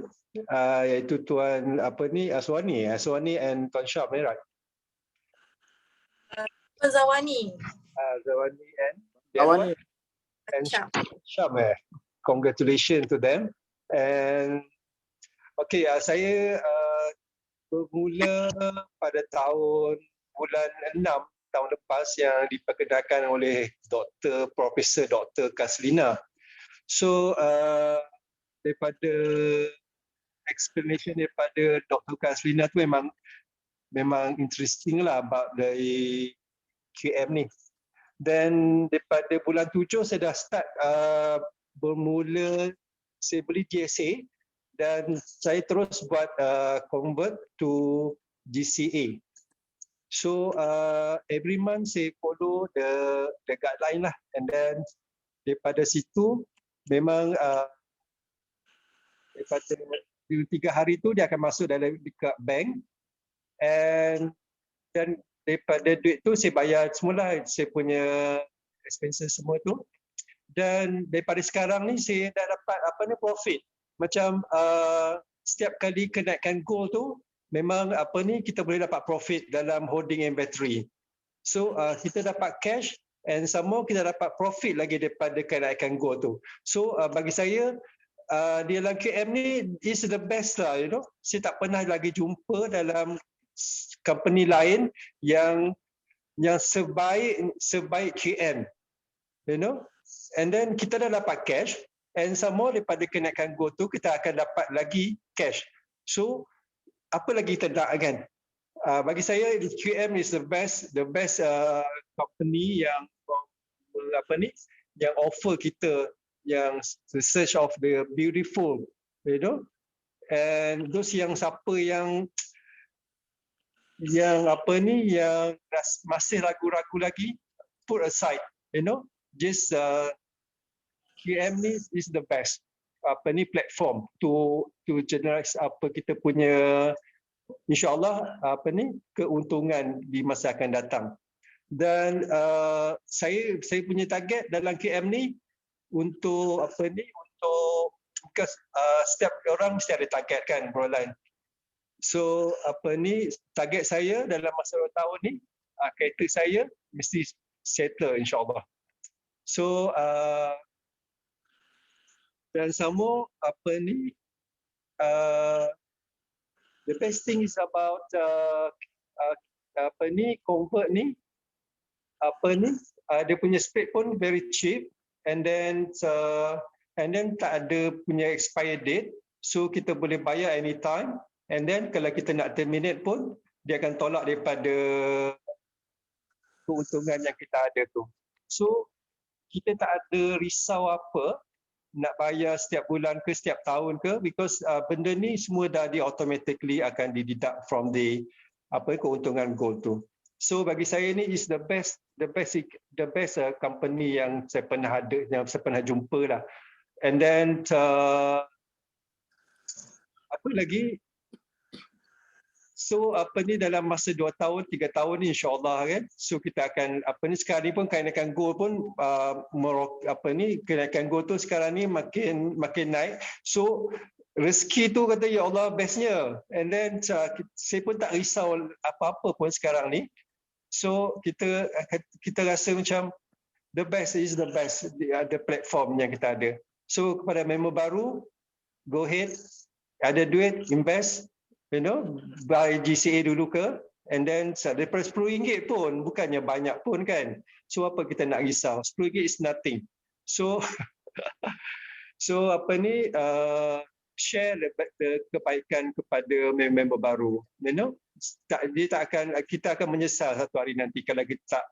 iaitu Tuan Aswani and Tuan Syam, right? Tuan Zawani. Zawani and Syam. Congratulations to them. And okay, saya bermula pada bulan 6 tahun lepas yang diperkenalkan oleh Profesor Dr. Kaslina. So daripada explanation daripada Dr. Kaslina tu memang interesting lah about dari QM ni. Dan daripada bulan 7 saya dah start bermula saya beli GSA dan saya terus buat convert to GCA. So every month saya follow the guideline lah, and then daripada situ memang daripada 3 hari tu dia akan masuk dalam dekat bank, and dan daripada duit tu saya bayar semula saya punya expenses semua tu. Dan daripada sekarang ni saya dah dapat profit. Macam setiap kali kenaikan gold tu memang kita boleh dapat profit dalam holding inventory. So kita dapat cash and some more kita dapat profit lagi daripada kenaikan gold tu. So bagi saya di dalam QM ni is the best lah, you know. Saya tak pernah lagi jumpa dalam company lain yang sebaik QM, you know. And then kita dah dapat cash, and some more daripada kenaikan gold tu kita akan dapat lagi cash. So apa lagi kita nak kan? Bagi saya QM is the best company yang yang offer kita yang the search of the beautiful, you know. And those yang siapa yang masih ragu-ragu lagi, put aside, you know. Just QM ni is the best platform to generate kita punya insyaAllah keuntungan di masa akan datang. Dan saya punya target dalam QM ni untuk setiap orang mesti ada target kan, Brolan. So target saya dalam masa 2 tahun ni kereta saya mesti settle insyaAllah. So dan sama the best thing is about convert ni dia punya split pun very cheap, and then tak ada punya expire date, so kita boleh bayar anytime, and then kalau kita nak terminate pun dia akan tolak daripada keuntungan yang kita ada tu. So kita tak ada risau apa nak bayar setiap bulan ke setiap tahun ke, because benda ni semua dah automatically akan dideduct from the keuntungan gold tu. So bagi saya ni is the best company yang saya pernah jumpa lah. And then apa lagi? So dalam masa 2 tahun, 3 tahun ni insyaAllah kan. So kita akan sekarang ni pun kenaikan gold pun kenaikan gold tu sekarang ni makin naik. So rezeki tu kata ya Allah bestnya. And then saya pun tak risau apa-apa pun sekarang ni. So kita rasa macam the best is the best, the platform yang kita ada. So kepada member baru, go ahead, ada duit invest, you know, buy GCA dulu ke, and then daripada RM10 pun bukannya banyak pun kan. So apa kita nak risau, RM10 is nothing. So share the kebaikan kepada member baru, you know. Kita akan menyesal satu hari nanti kalau kita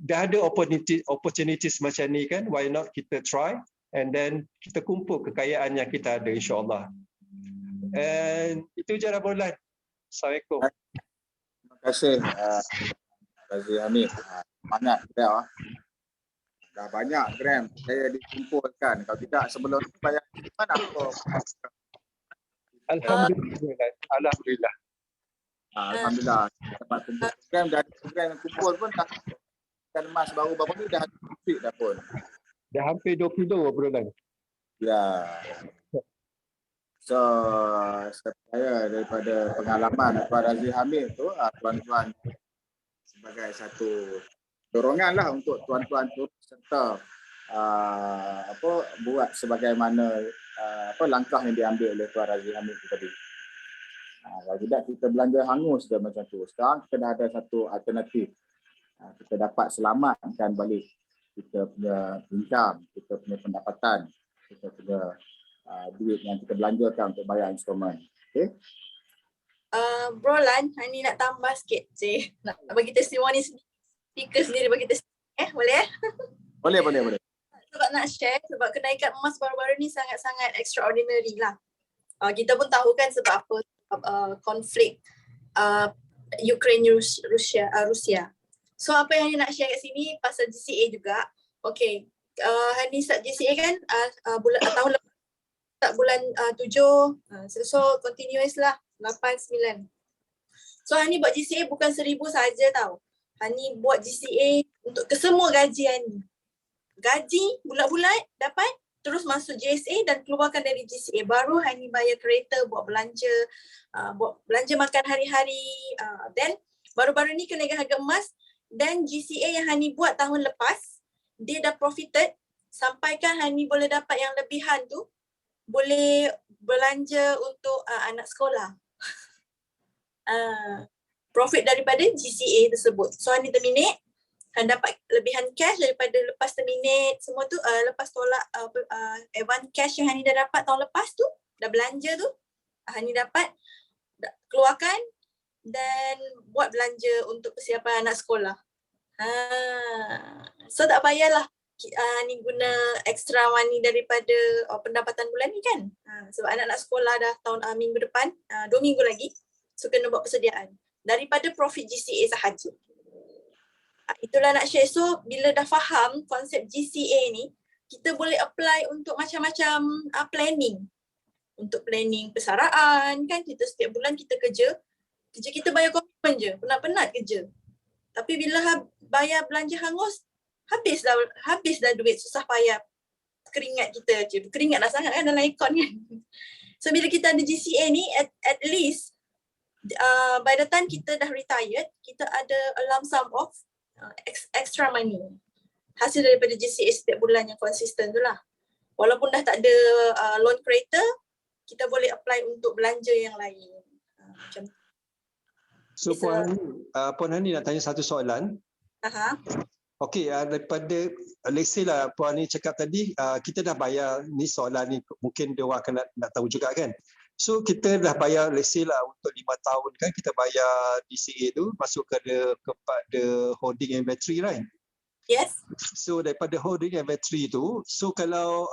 dah ada opportunities macam ni kan. Why not kita try, and then kita kumpul kekayaan yang kita ada insyaAllah. And itu je Rabulan. Assalamualaikum. Terima kasih Razi Hamid. Semangat kita. Dah banyak gram saya dikumpulkan. Kalau tidak sebelum ni bayar mana apa. Alhamdulillah. Alhamdulillah. Dapat kumpul gram, dan gram yang kumpul pun dah kan emas baru-baru ni dah fit dah pun. Dah hampir 2 kilo Rabulan. Ya. So, saya daripada pengalaman Tuan Razi Hamid tu, tuan-tuan sebagai satu dorongan lah untuk tuan-tuan tu serta buat sebagaimana langkah yang diambil oleh Tuan Razi Hamid tu tadi. Kalau tidak kita belanja hangus je macam tu. Sekarang kita dah ada satu alternatif. kita dapat selamatkan balik kita punya income, kita punya pendapatan, kita punya duit yang kita belanjakan untuk bayar instrumen. Okay? Bro Lan, Hani nak tambah sikit je. Nak bagi testimoni speaker sendiri bagi testimoni. Boleh? Boleh. Sebab nak share, sebab kenaikan emas baru-baru ni sangat-sangat extraordinary lah. Kita pun tahu kan sebab apa konflik Ukraine Rusia. So apa yang nak share kat sini pasal GCA juga. Okay, Hani start GCA kan tahun lepas, start bulan 7, so continuous lah 8, 9. So Hani buat GCA bukan 1,000 saja tau. Hani buat GCA untuk kesemua gaji Hani. Gaji bulat-bulat dapat, terus masuk JSA dan keluarkan dari GCA. Baru Hani bayar kereta, buat belanja makan hari-hari. Then baru-baru ni kenaikan harga emas dan GCA yang Hani buat tahun lepas, dia dah profited sampaikan Hani boleh dapat yang lebihan tu, boleh belanja untuk anak sekolah. Profit daripada GCA tersebut. So Hani terminate, Hani dapat lebihan cash daripada lepas terminate semua tu, lepas tolak advance cash yang Hani dah dapat tahun lepas tu, dah belanja tu, Hani dapat keluarkan dan buat belanja untuk persiapan anak sekolah. So tak payahlah ni guna extra money daripada pendapatan bulan ni kan. Sebab anak-anak sekolah dah minggu depan, 2 minggu lagi. So kena buat persediaan daripada profit GCA sahaja. Itulah nak share. So bila dah faham konsep GCA ni, kita boleh apply untuk macam-macam planning. Untuk planning persaraan kan, kita setiap bulan kita kerja kita bayar komitmen je, penat-penat kerja. Tapi bila bayar belanja hangus, habis dah duit, susah payah. Keringat kita je, keringat dah sangat kan dalam akaun kan. So bila kita ada GCA ni, at least by the time kita dah retired, kita ada a lump sum of extra money. Hasil daripada GCA setiap bulan yang konsisten tu lah. Walaupun dah tak ada loan kereta, kita boleh apply untuk belanja yang lain. Macam tu. So Puan Hani nak tanya satu soalan. Okey, daripada let's say lah Puan Hani cakap tadi, kita dah bayar ni soalan ni, mungkin dia orang akan nak tahu juga kan. So kita dah bayar let's say lah untuk 5 tahun kan, kita bayar DCA tu masuk kepada holding inventory, right? Yes. So daripada holding inventory tu, so kalau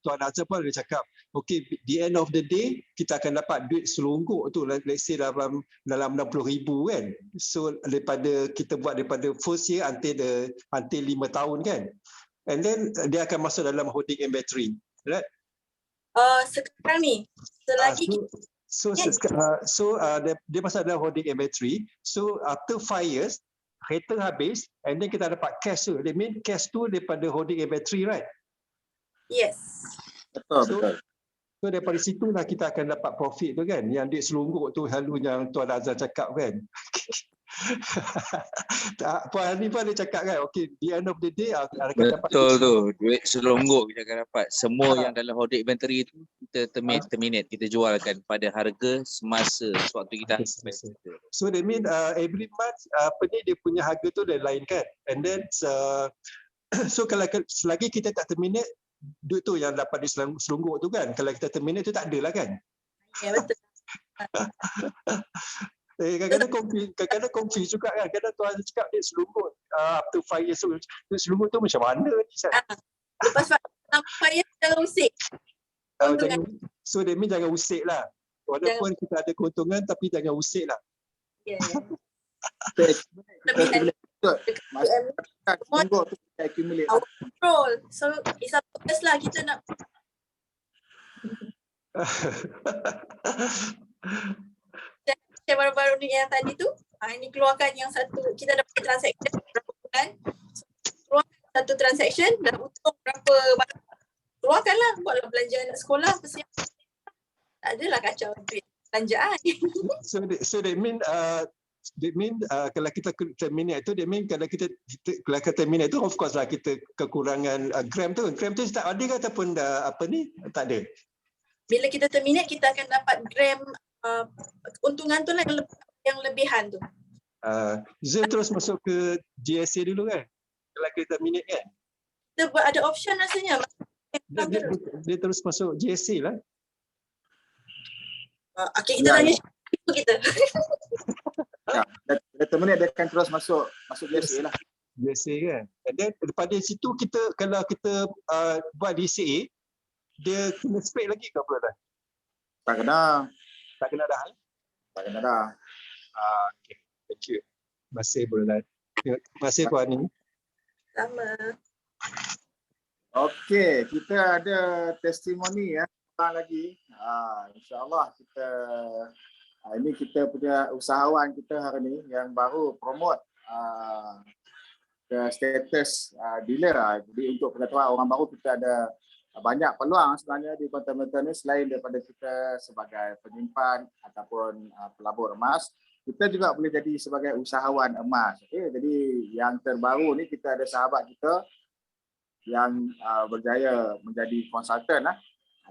Tuan Azhar pun ada cakap, okay, the end of the day, kita akan dapat duit selungguk tu, let's say dalam 60,000 kan. So daripada kita buat daripada first year until 5 tahun kan. And then dia akan masuk dalam holding inventory, right? Sekarang ni, selagi dia masuk dalam holding inventory. So after 5 years, kereta habis, and then kita dapat cash tu. That means cash tu daripada holding inventory, right? Yes. Betul. So daripada situ lah kita akan dapat profit tu kan. Yang duit selungguk tu selalu yang Tuan Azhar cakap kan. Puan Hani pun ada cakap kan, okay, the end of the day akan dapat. Betul tu, duit selungguk kita akan dapat. Semua yang dalam holding inventory tu kita terminate, kita jualkan pada harga semasa sewaktu kita invest. So that means every month dia punya harga tu dah lain kan. And then so kalau selagi kita tak terminate, duit tu yang dapat diselungguk tu kan, kalau kita terminate tu tak ada lah kan. Ya, betul. Kadang-kadang confuse juga kan. Kadang Tuan cakap dia selungguk up to 5 years old. Selungguk tu macam mana ni? Lepas 5 years jangan usik. So that means jangan usik lah. Walaupun kita ada keuntungan tapi jangan usik lah. Ya. Selungguk tu kita accumulate. Control. So it's up to us lah, kita nak saya baru-baru ni yang tadi tu, ini keluarkan yang satu, kita dapat transaction berapa bulan, keluarkan satu transaction, dah untung berapa, keluarkanlah, buatlah belanja anak sekolah, persiapan. Tak adalah kacau duit belanjaan. So that mean kalau kita terminate tu, that mean kalau kita terminate tu, of course lah kita kekurangan gram tu tak ada ke ataupun tak ada. Bila kita terminate, kita akan dapat gram keuntungan tu lah yang lebihan tu. Zul terus masuk ke GSA dulu kan? Kalau kita minit kan? Kita buat ada option rasanya. Dia terus masuk GSA lah. Okay, kita tanya kita. Ya, 30 minit dia akan terus masuk GSA lah. GSA kan? And then daripada situ kita, kalau kita buat DCA, dia kena spek lagi ke apa dah? Tak kena. Tak kena dah? Tak kena dah. Okay. Thank you. Terima kasih Bulan. Terima kasih Puan ni. Sama. Okey, kita ada testimoni ya. Lagi. InsyaAllah kita ini kita punya usahawan kita hari ni yang baru promote ke status dealer. Jadi untuk pengetahuan orang baru, kita ada banyak peluang sebenarnya di Kuantan Metal ni, selain daripada kita sebagai penyimpan ataupun pelabur emas, kita juga boleh jadi sebagai usahawan emas. Okay? Jadi yang terbaru ni kita ada sahabat kita yang berjaya menjadi konsultan lah.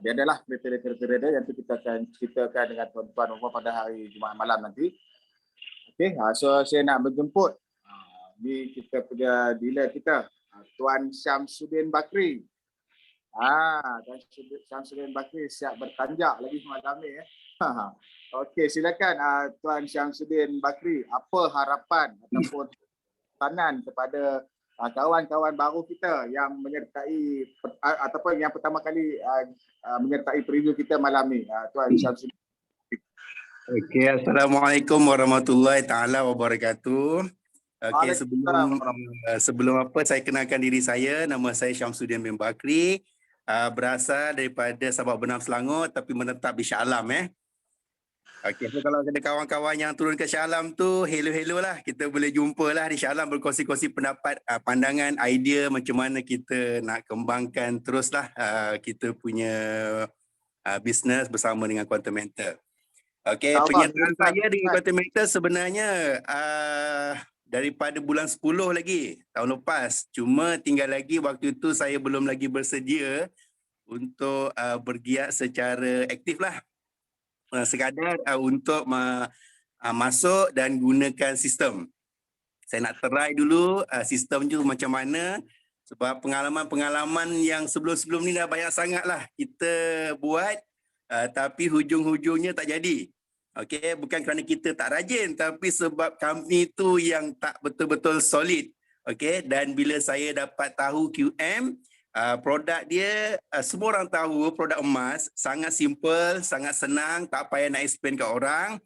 Dia adalah kriteria-kriteria yang kita akan ceritakan dengan tuan-tuan rumah pada hari Jumaat malam nanti. Okey, so saya nak menjemput ni kita punya dealer kita, Tuan Syamsuddin Bakri. Tuan Syamsuddin Bakri siap bertanjak lagi malam ni. Okey, silakan Tuan Syamsuddin Bakri, apa harapan ataupun pesanan kepada kawan-kawan baru kita yang menyertai ataupun yang pertama kali menyertai preview kita malam ni, Tuan Syamsuddin. Okey, Assalamualaikum warahmatullahi taala wabarakatuh. Okey, sebelum apa saya kenalkan diri saya, nama saya Syamsuddin bin Bakri, berasal daripada Sabak Benam Selangor tapi menetap di Shah Alam . Okey, so kalau ada kawan-kawan yang turun ke Shah Alam tu, hello lah, kita boleh jumpa lah di Shah Alam, berkongsi-kongsi pendapat, pandangan, idea macam mana kita nak kembangkan teruslah kita punya bisnes bersama dengan Kuantan Metal. Okey, penyertaan saya dengan Kuantan Metal sebenarnya daripada bulan 10 lagi tahun lepas. Cuma tinggal lagi waktu itu saya belum lagi bersedia untuk bergiat secara aktif lah. Sekadar untuk masuk dan gunakan sistem. Saya nak try dulu sistem tu macam mana, sebab pengalaman-pengalaman yang sebelum-sebelum ni dah banyak sangat lah kita buat, tapi hujung-hujungnya tak jadi. Okey, bukan kerana kita tak rajin, tapi sebab company tu yang tak betul-betul solid. Okey, dan bila saya dapat tahu QM, produk dia, semua orang tahu produk emas, sangat simple, sangat senang, tak payah nak explain ke orang.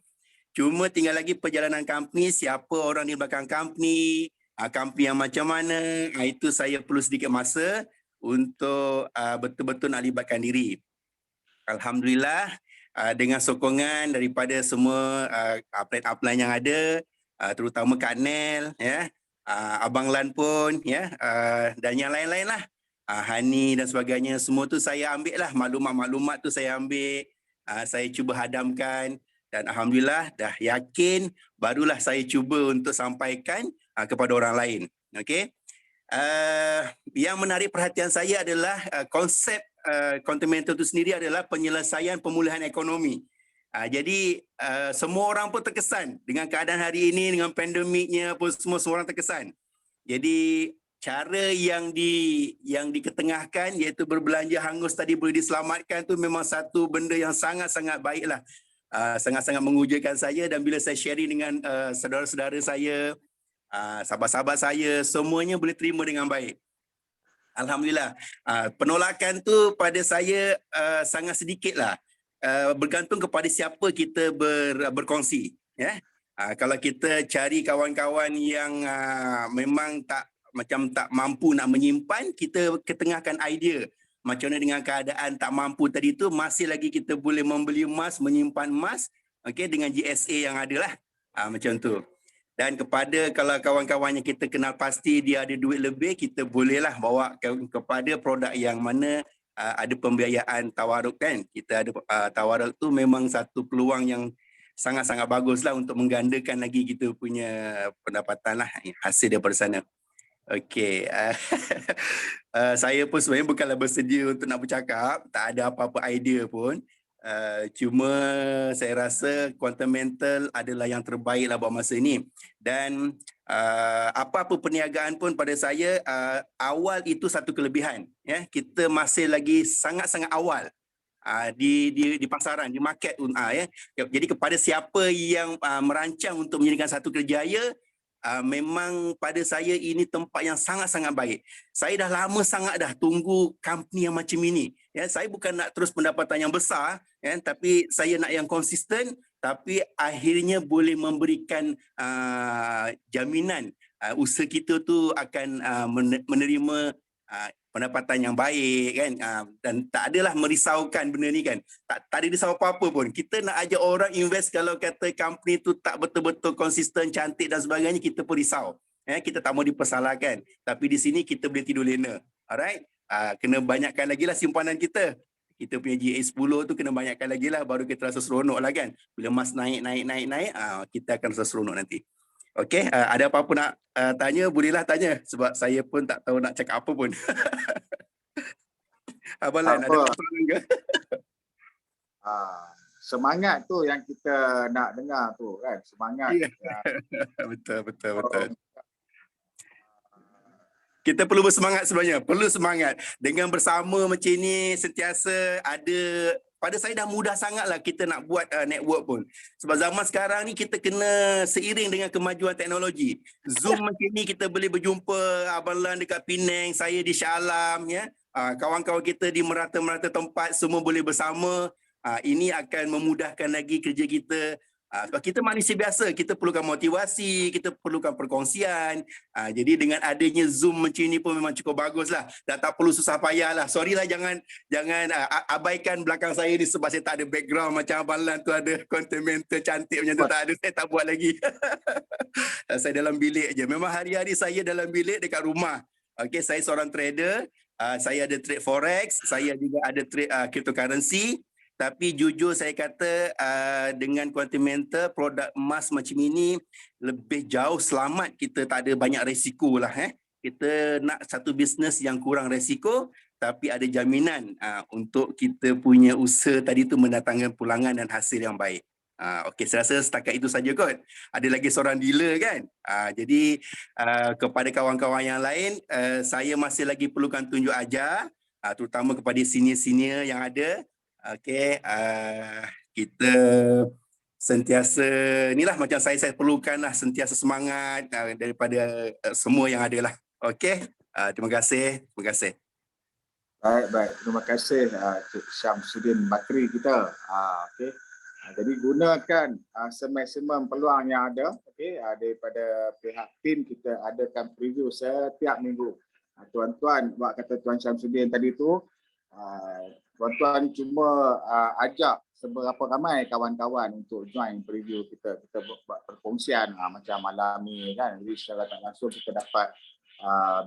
Cuma tinggal lagi perjalanan company, siapa orang di belakang company, company yang macam mana, itu saya perlu sedikit masa untuk betul-betul nak libatkan diri. Alhamdulillah, dengan sokongan daripada semua upline-upline yang ada, terutama Kak Nel, ya, Abang Lan pun, ya, dan yang lain-lain lah, Hani dan sebagainya, semua tu saya ambil lah, maklumat-maklumat tu saya ambil, saya cuba hadamkan, dan Alhamdulillah dah yakin, barulah saya cuba untuk sampaikan kepada orang lain. Okey. Yang menarik perhatian saya adalah konsep Kuantan Metal itu sendiri adalah penyelesaian pemulihan ekonomi. Jadi semua orang pun terkesan dengan keadaan hari ini, dengan pandemiknya pun semua orang terkesan. Jadi cara yang diketengahkan, iaitu berbelanja hangus tadi boleh diselamatkan, tu memang satu benda yang sangat-sangat baiklah. Sangat-sangat mengujakan saya, dan bila saya sharing dengan saudara-saudara saya, sahabat-sahabat saya, semuanya boleh terima dengan baik. Alhamdulillah. Penolakan tu pada saya sangat sedikit lah. Bergantung kepada siapa kita berkongsi. Ya? Kalau kita cari kawan-kawan yang memang tak mampu nak menyimpan, kita ketengahkan idea. Macam mana dengan keadaan tak mampu tadi tu, masih lagi kita boleh membeli emas, menyimpan emas, okay, dengan GSA yang ada lah. Macam tu. Dan kalau kawan-kawan yang kita kenal pasti dia ada duit lebih, kita bolehlah bawa kepada produk yang mana ada pembiayaan tawaruk kan. Kita ada tawaruk tu memang satu peluang yang sangat-sangat baguslah untuk menggandakan lagi kita punya pendapatan lah, hasil daripada sana. Okey. Saya pun sebenarnya bukanlah bersedia untuk nak bercakap, tak ada apa-apa idea pun. Cuma saya rasa Quantum adalah yang terbaik lah buat masa ni. Dan apa-apa perniagaan pun pada saya, awal itu satu kelebihan. Ya, kita masih lagi sangat-sangat awal di pasaran, di market. Ya. Jadi kepada siapa yang merancang untuk menjadikan satu kerjaya, memang pada saya ini tempat yang sangat-sangat baik. Saya dah lama sangat dah tunggu company yang macam ini. Ya, saya bukan nak terus pendapatan yang besar, ya, tapi saya nak yang konsisten, tapi akhirnya boleh memberikan jaminan usaha kita tu akan menerima pendapatan yang baik, kan, dan tak adalah merisaukan benda ni, kan. Tak ada risau apa-apa pun. Kita nak ajak orang invest, kalau kata company tu tak betul-betul konsisten, cantik dan sebagainya, kita pun risau. Kita tak mau dipersalahkan. Tapi di sini kita boleh tidur lena. Alright? Kena banyakkan lagi lah simpanan kita. Kita punya GA10 tu kena banyakkan lagi lah, baru kita rasa seronok lah, kan. Bila emas naik, kita akan rasa seronok nanti. Okey, ada apa-apa nak tanya, bolehlah tanya, sebab saya pun tak tahu nak cakap apa pun. Abang Lan, ada soalan ke? Semangat tu yang kita nak dengar tu, kan, semangat. Betul. Kita perlu bersemangat sebenarnya, perlu semangat. Dengan bersama macam ni, sentiasa ada. Pada saya dah mudah sangatlah kita nak buat network pun. Sebab zaman sekarang ni kita kena seiring dengan kemajuan teknologi. Zoom macam ni kita boleh berjumpa, Abang Lan dekat Penang, saya di Shah Alam, ya. Kawan-kawan kita di merata-merata tempat semua boleh bersama. Ini akan memudahkan lagi kerja kita. Sebab kita manusia biasa, kita perlukan motivasi, kita perlukan perkongsian. Jadi dengan adanya Zoom macam ni pun memang cukup bagus lah. Dan tak perlu susah payah lah. Sorry lah, jangan abaikan belakang saya ni sebab saya tak ada background macam Abang Lan tu ada content mentor cantik macam tu. Tak ada, saya tak buat lagi. Saya dalam bilik je. Memang hari-hari saya dalam bilik dekat rumah. Okay, saya seorang trader. Saya ada trade forex, saya juga ada trade cryptocurrency. Tapi jujur saya kata dengan Quantum produk emas macam ini lebih jauh selamat, kita tak ada banyak resiko lah. Kita nak satu bisnes yang kurang resiko tapi ada jaminan untuk kita punya usaha tadi tu mendatangkan pulangan dan hasil yang baik. Okey, saya rasa setakat itu saja kot. Ada lagi seorang dealer, kan. Jadi kepada kawan-kawan yang lain, saya masih lagi perlukan tunjuk ajar, terutama kepada senior-senior yang ada. Okey, kita sentiasa inilah macam saya perlukan lah, sentiasa semangat daripada semua yang ada lah. Okey, terima kasih. Baik. Terima kasih Cik Syamsuddin Bakri kita. Okey. Jadi gunakan semeksimum peluang yang ada. Okey, daripada pihak tim kita adakan preview setiap minggu. Tuan-tuan, buat kata Tuan Syamsuddin tadi tu, tuan-tuan cuma ajak seberapa ramai kawan-kawan untuk join preview kita. Kita buat perkongsian macam malam ni, kan. Jadi secara tak langsung kita dapat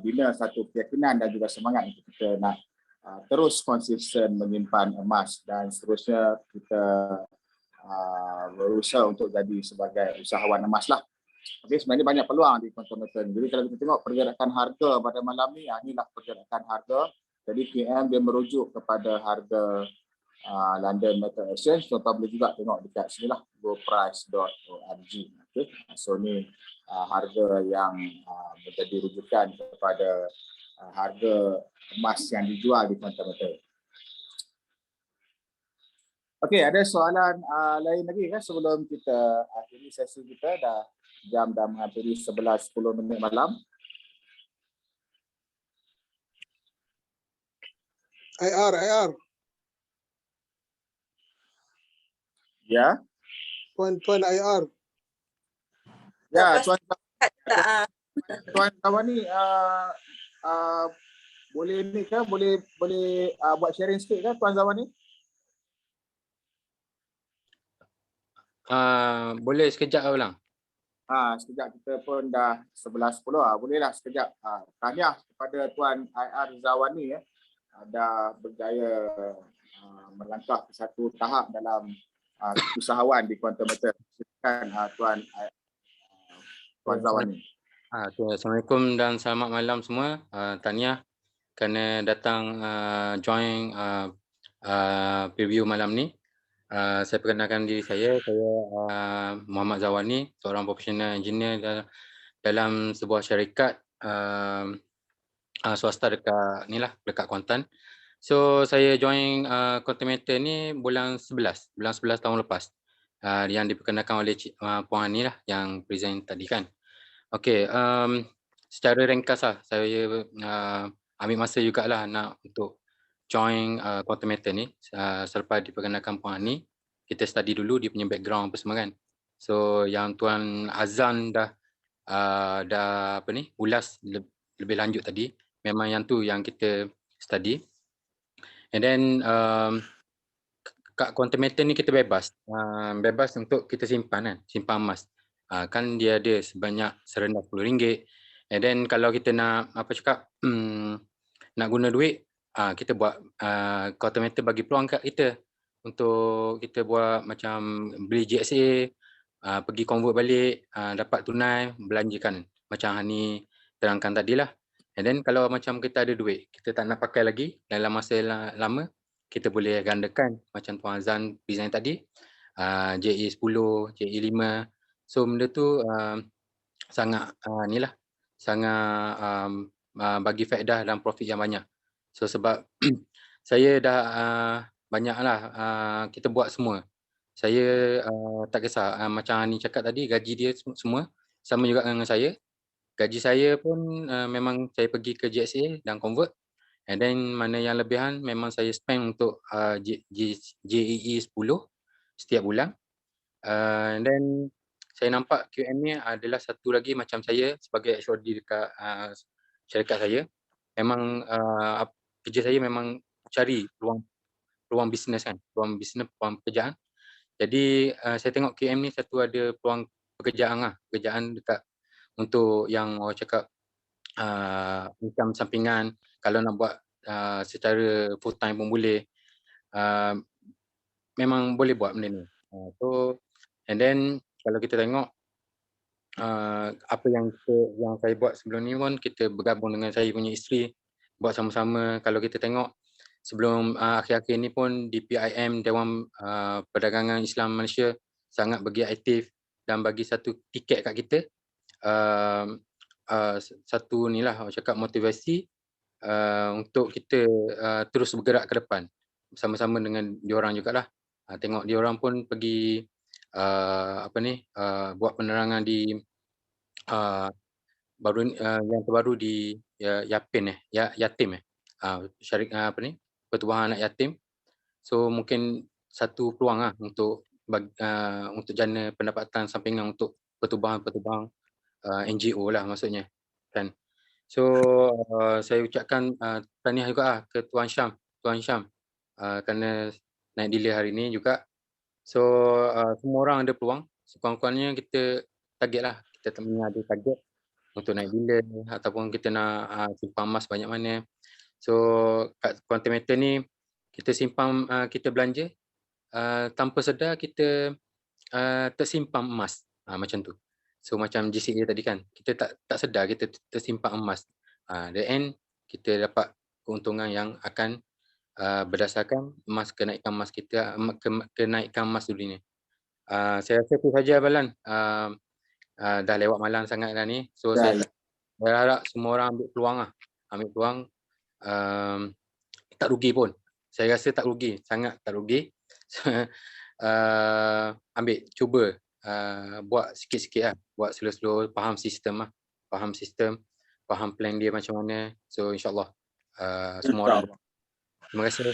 bina satu keyakinan dan juga semangat untuk kita nak terus konsisten menyimpan emas, dan seterusnya kita berusaha untuk jadi sebagai usahawan emas lah. Okey, sebenarnya banyak peluang di Quantum. Jadi kalau kita tengok pergerakan harga pada malam ni, inilah pergerakan harga. Jadi PM dia merujuk kepada harga London Metal Exchange. Tuan-tuan boleh juga tengok dekat sini lah, goldprice.org. Okay. So ni harga yang menjadi rujukan kepada harga emas yang dijual di Quantum. Okey, ada soalan lain lagi kan sebelum kita akhiri sesi kita? Jam dah menghampiri 11.10 malam. IR. Ya. Tuan IR. Ya, Tuan Tawani, boleh ni ke? Boleh buat sharing sikit ke Tuan Zawani? Boleh sekejap ulang. Sekejap, kita pun dah 11.10. Bolehlah sekejap. Tahniah kepada Tuan IR Zawani, ya. Dah berjaya melangkah ke satu tahap dalam usahawan di Quantum Metal. Silakan Tuan Zawani. Assalamualaikum dan selamat malam semua. Tahniah kerana datang join preview malam ni. Saya perkenalkan diri saya Muhammad Zawani, seorang profesional engineer dalam sebuah syarikat swasta dekat Kuantan. So saya join Content Matter ni bulan 11 tahun lepas. Yang diperkenalkan oleh Puan Ani lah yang present tadi kan. Okey, secara ringkas lah saya ambil masa jugalah nak untuk join Content Matter ni selepas diperkenalkan Puan Ani. Kita study dulu dia punya background apa semua kan. So yang Tuan Azan dah ulas lebih lanjut tadi, memang yang tu yang kita study. And then kat Content Matter ni kita bebas untuk kita simpan kan, simpan emas. Kan dia ada sebanyak serendah RM10. And then kalau kita nak nak guna duit, kita buat Content Matter bagi peluang kat kita untuk kita buat macam beli GSA, pergi convert balik, dapat tunai, belanjakan macam Hani terangkan tadilah. And then kalau macam kita ada duit, kita tak nak pakai lagi dalam masa lama, kita boleh gandakan macam Tuan Azan present tadi, JE10, JE5. So benda tu sangat bagi faedah dan profit yang banyak. So sebab saya dah banyaklah kita buat semua. Saya tak kisah macam Ani cakap tadi, gaji dia semua sama juga dengan saya. Gaji saya pun memang saya pergi ke GSA dan convert. And then mana yang lebihan memang saya spend untuk JEE 10 setiap bulan. And then saya nampak QM ni adalah satu lagi macam saya sebagai HOD dekat syarikat saya. Memang kerja saya memang cari peluang bisnes kan, peluang pekerjaan. Jadi saya tengok QM ni satu ada peluang pekerjaan dekat untuk yang orang cakap income sampingan. Kalau nak buat secara full time pun boleh. Memang boleh buat benda ni. So and then kalau kita tengok apa yang saya buat sebelum ni pun, kita bergabung dengan saya punya isteri buat sama-sama. Kalau kita tengok sebelum akhir-akhir ni pun DPIM, Dewan Perdagangan Islam Malaysia sangat bagi aktif dan bagi satu tiket kat kita, satu ni lah orang cakap motivasi untuk kita terus bergerak ke depan bersama-sama dengan diorang jugalah. Tengok diorang pun pergi buat penerangan di yang terbaru di Yatim Pertubuhan Anak Yatim. So mungkin satu peluang lah untuk jana pendapatan sampingan untuk pertubuhan NGO lah maksudnya kan. So saya ucapkan tahniah juga ke Tuan Syam kerana naik dila hari ini juga. So semua orang ada peluang, sekurang-kurangnya kita target lah, kita ada target untuk naik dila ataupun kita nak simpan emas banyak mana. So kat Content Matter ni kita simpan, kita belanja, tanpa sedar kita tersimpan emas, macam tu. So macam GCA tadi kan, kita tak sedar kita tersimpan emas. The end kita dapat keuntungan yang akan berdasarkan kenaikan emas kita, kenaikan emas dunia ni. Saya rasa itu saja Balan. Dah lewat malam sangat dah ni. So saya harap semua orang ambil peluang lah. Ambil peluang, tak rugi pun. Saya rasa tak rugi, sangat tak rugi. Ambil, cuba buat sikit-sikit lah. Buat slow-slow, faham sistem, faham plan dia macam mana. So insyaAllah semua orang. Terima kasih.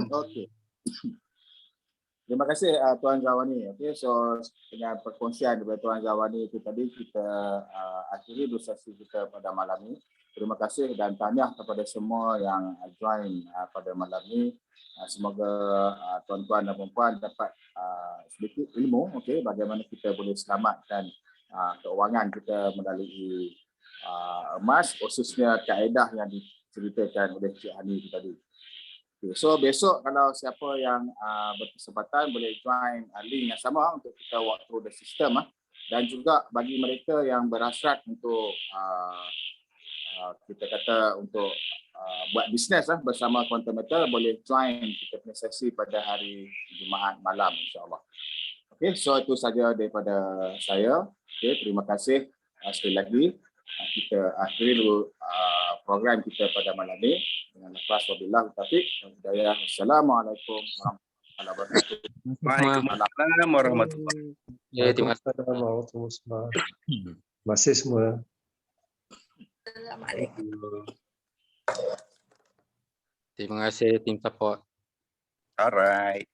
Okey. Terima kasih Tuan Zawani. Okey, so dengan perkongsian daripada Tuan Zawani itu tadi, kita akhiri dulu sesi kita pada malam ini. Terima kasih dan tahniah kepada semua yang join pada malam ini. Semoga tuan-tuan dan puan-puan dapat sedikit ilmu, okey, bagaimana kita boleh selamatkan keuangan kita melalui emas, khususnya kaedah yang diceritakan oleh Cik Hani itu tadi. So besok kalau siapa yang berkesempatan boleh join link yang sama untuk kita walk through the system, dan juga bagi mereka yang berhasrat untuk kita kata untuk buat bisnes bersama Quantum Metal, boleh join kita punya sesi pada hari Jumaat malam insya-Allah. Okey, so itu saja daripada saya. Okey, terima kasih sekali lagi. Kita akhiri dulu program kita pada malam ini dengan lafaz wabillahi taufiq wal hidayah. Assalamualaikum warahmatullahi wabarakatuh. Waalaikumsalam warahmatullahi wabarakatuh. Ya, terima kasih. Terima kasih semua. Assalamualaikum. Terima kasih tim support. Alright.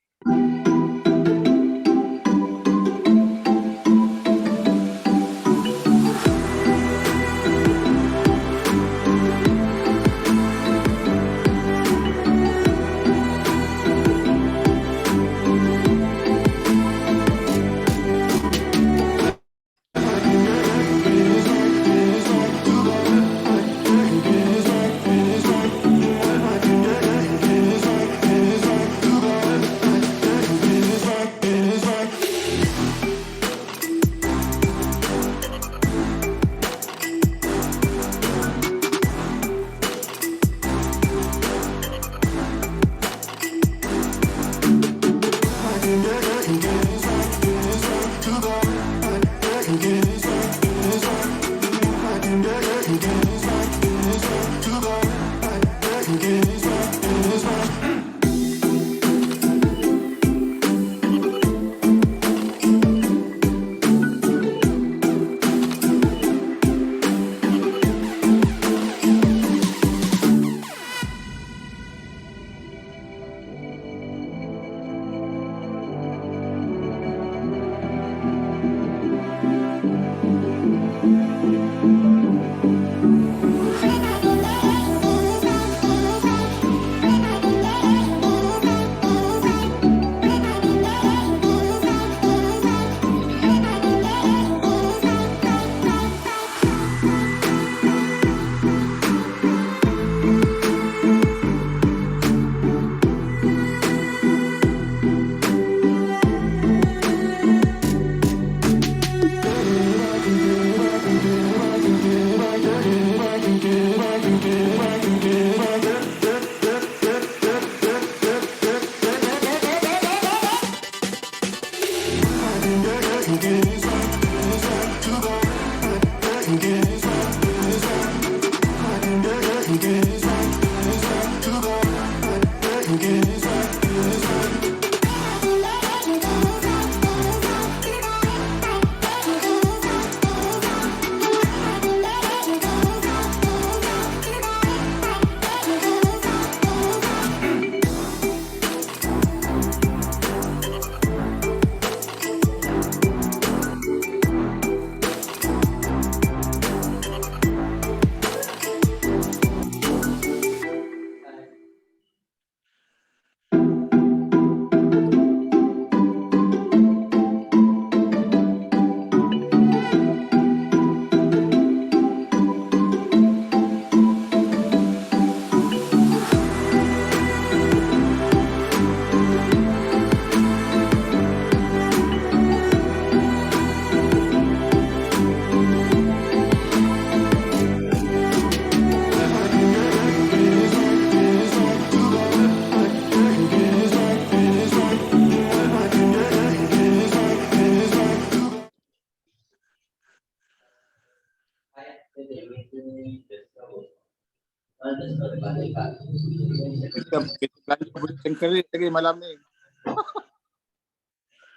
Kita belanja bulu cengkerit lagi malam ni.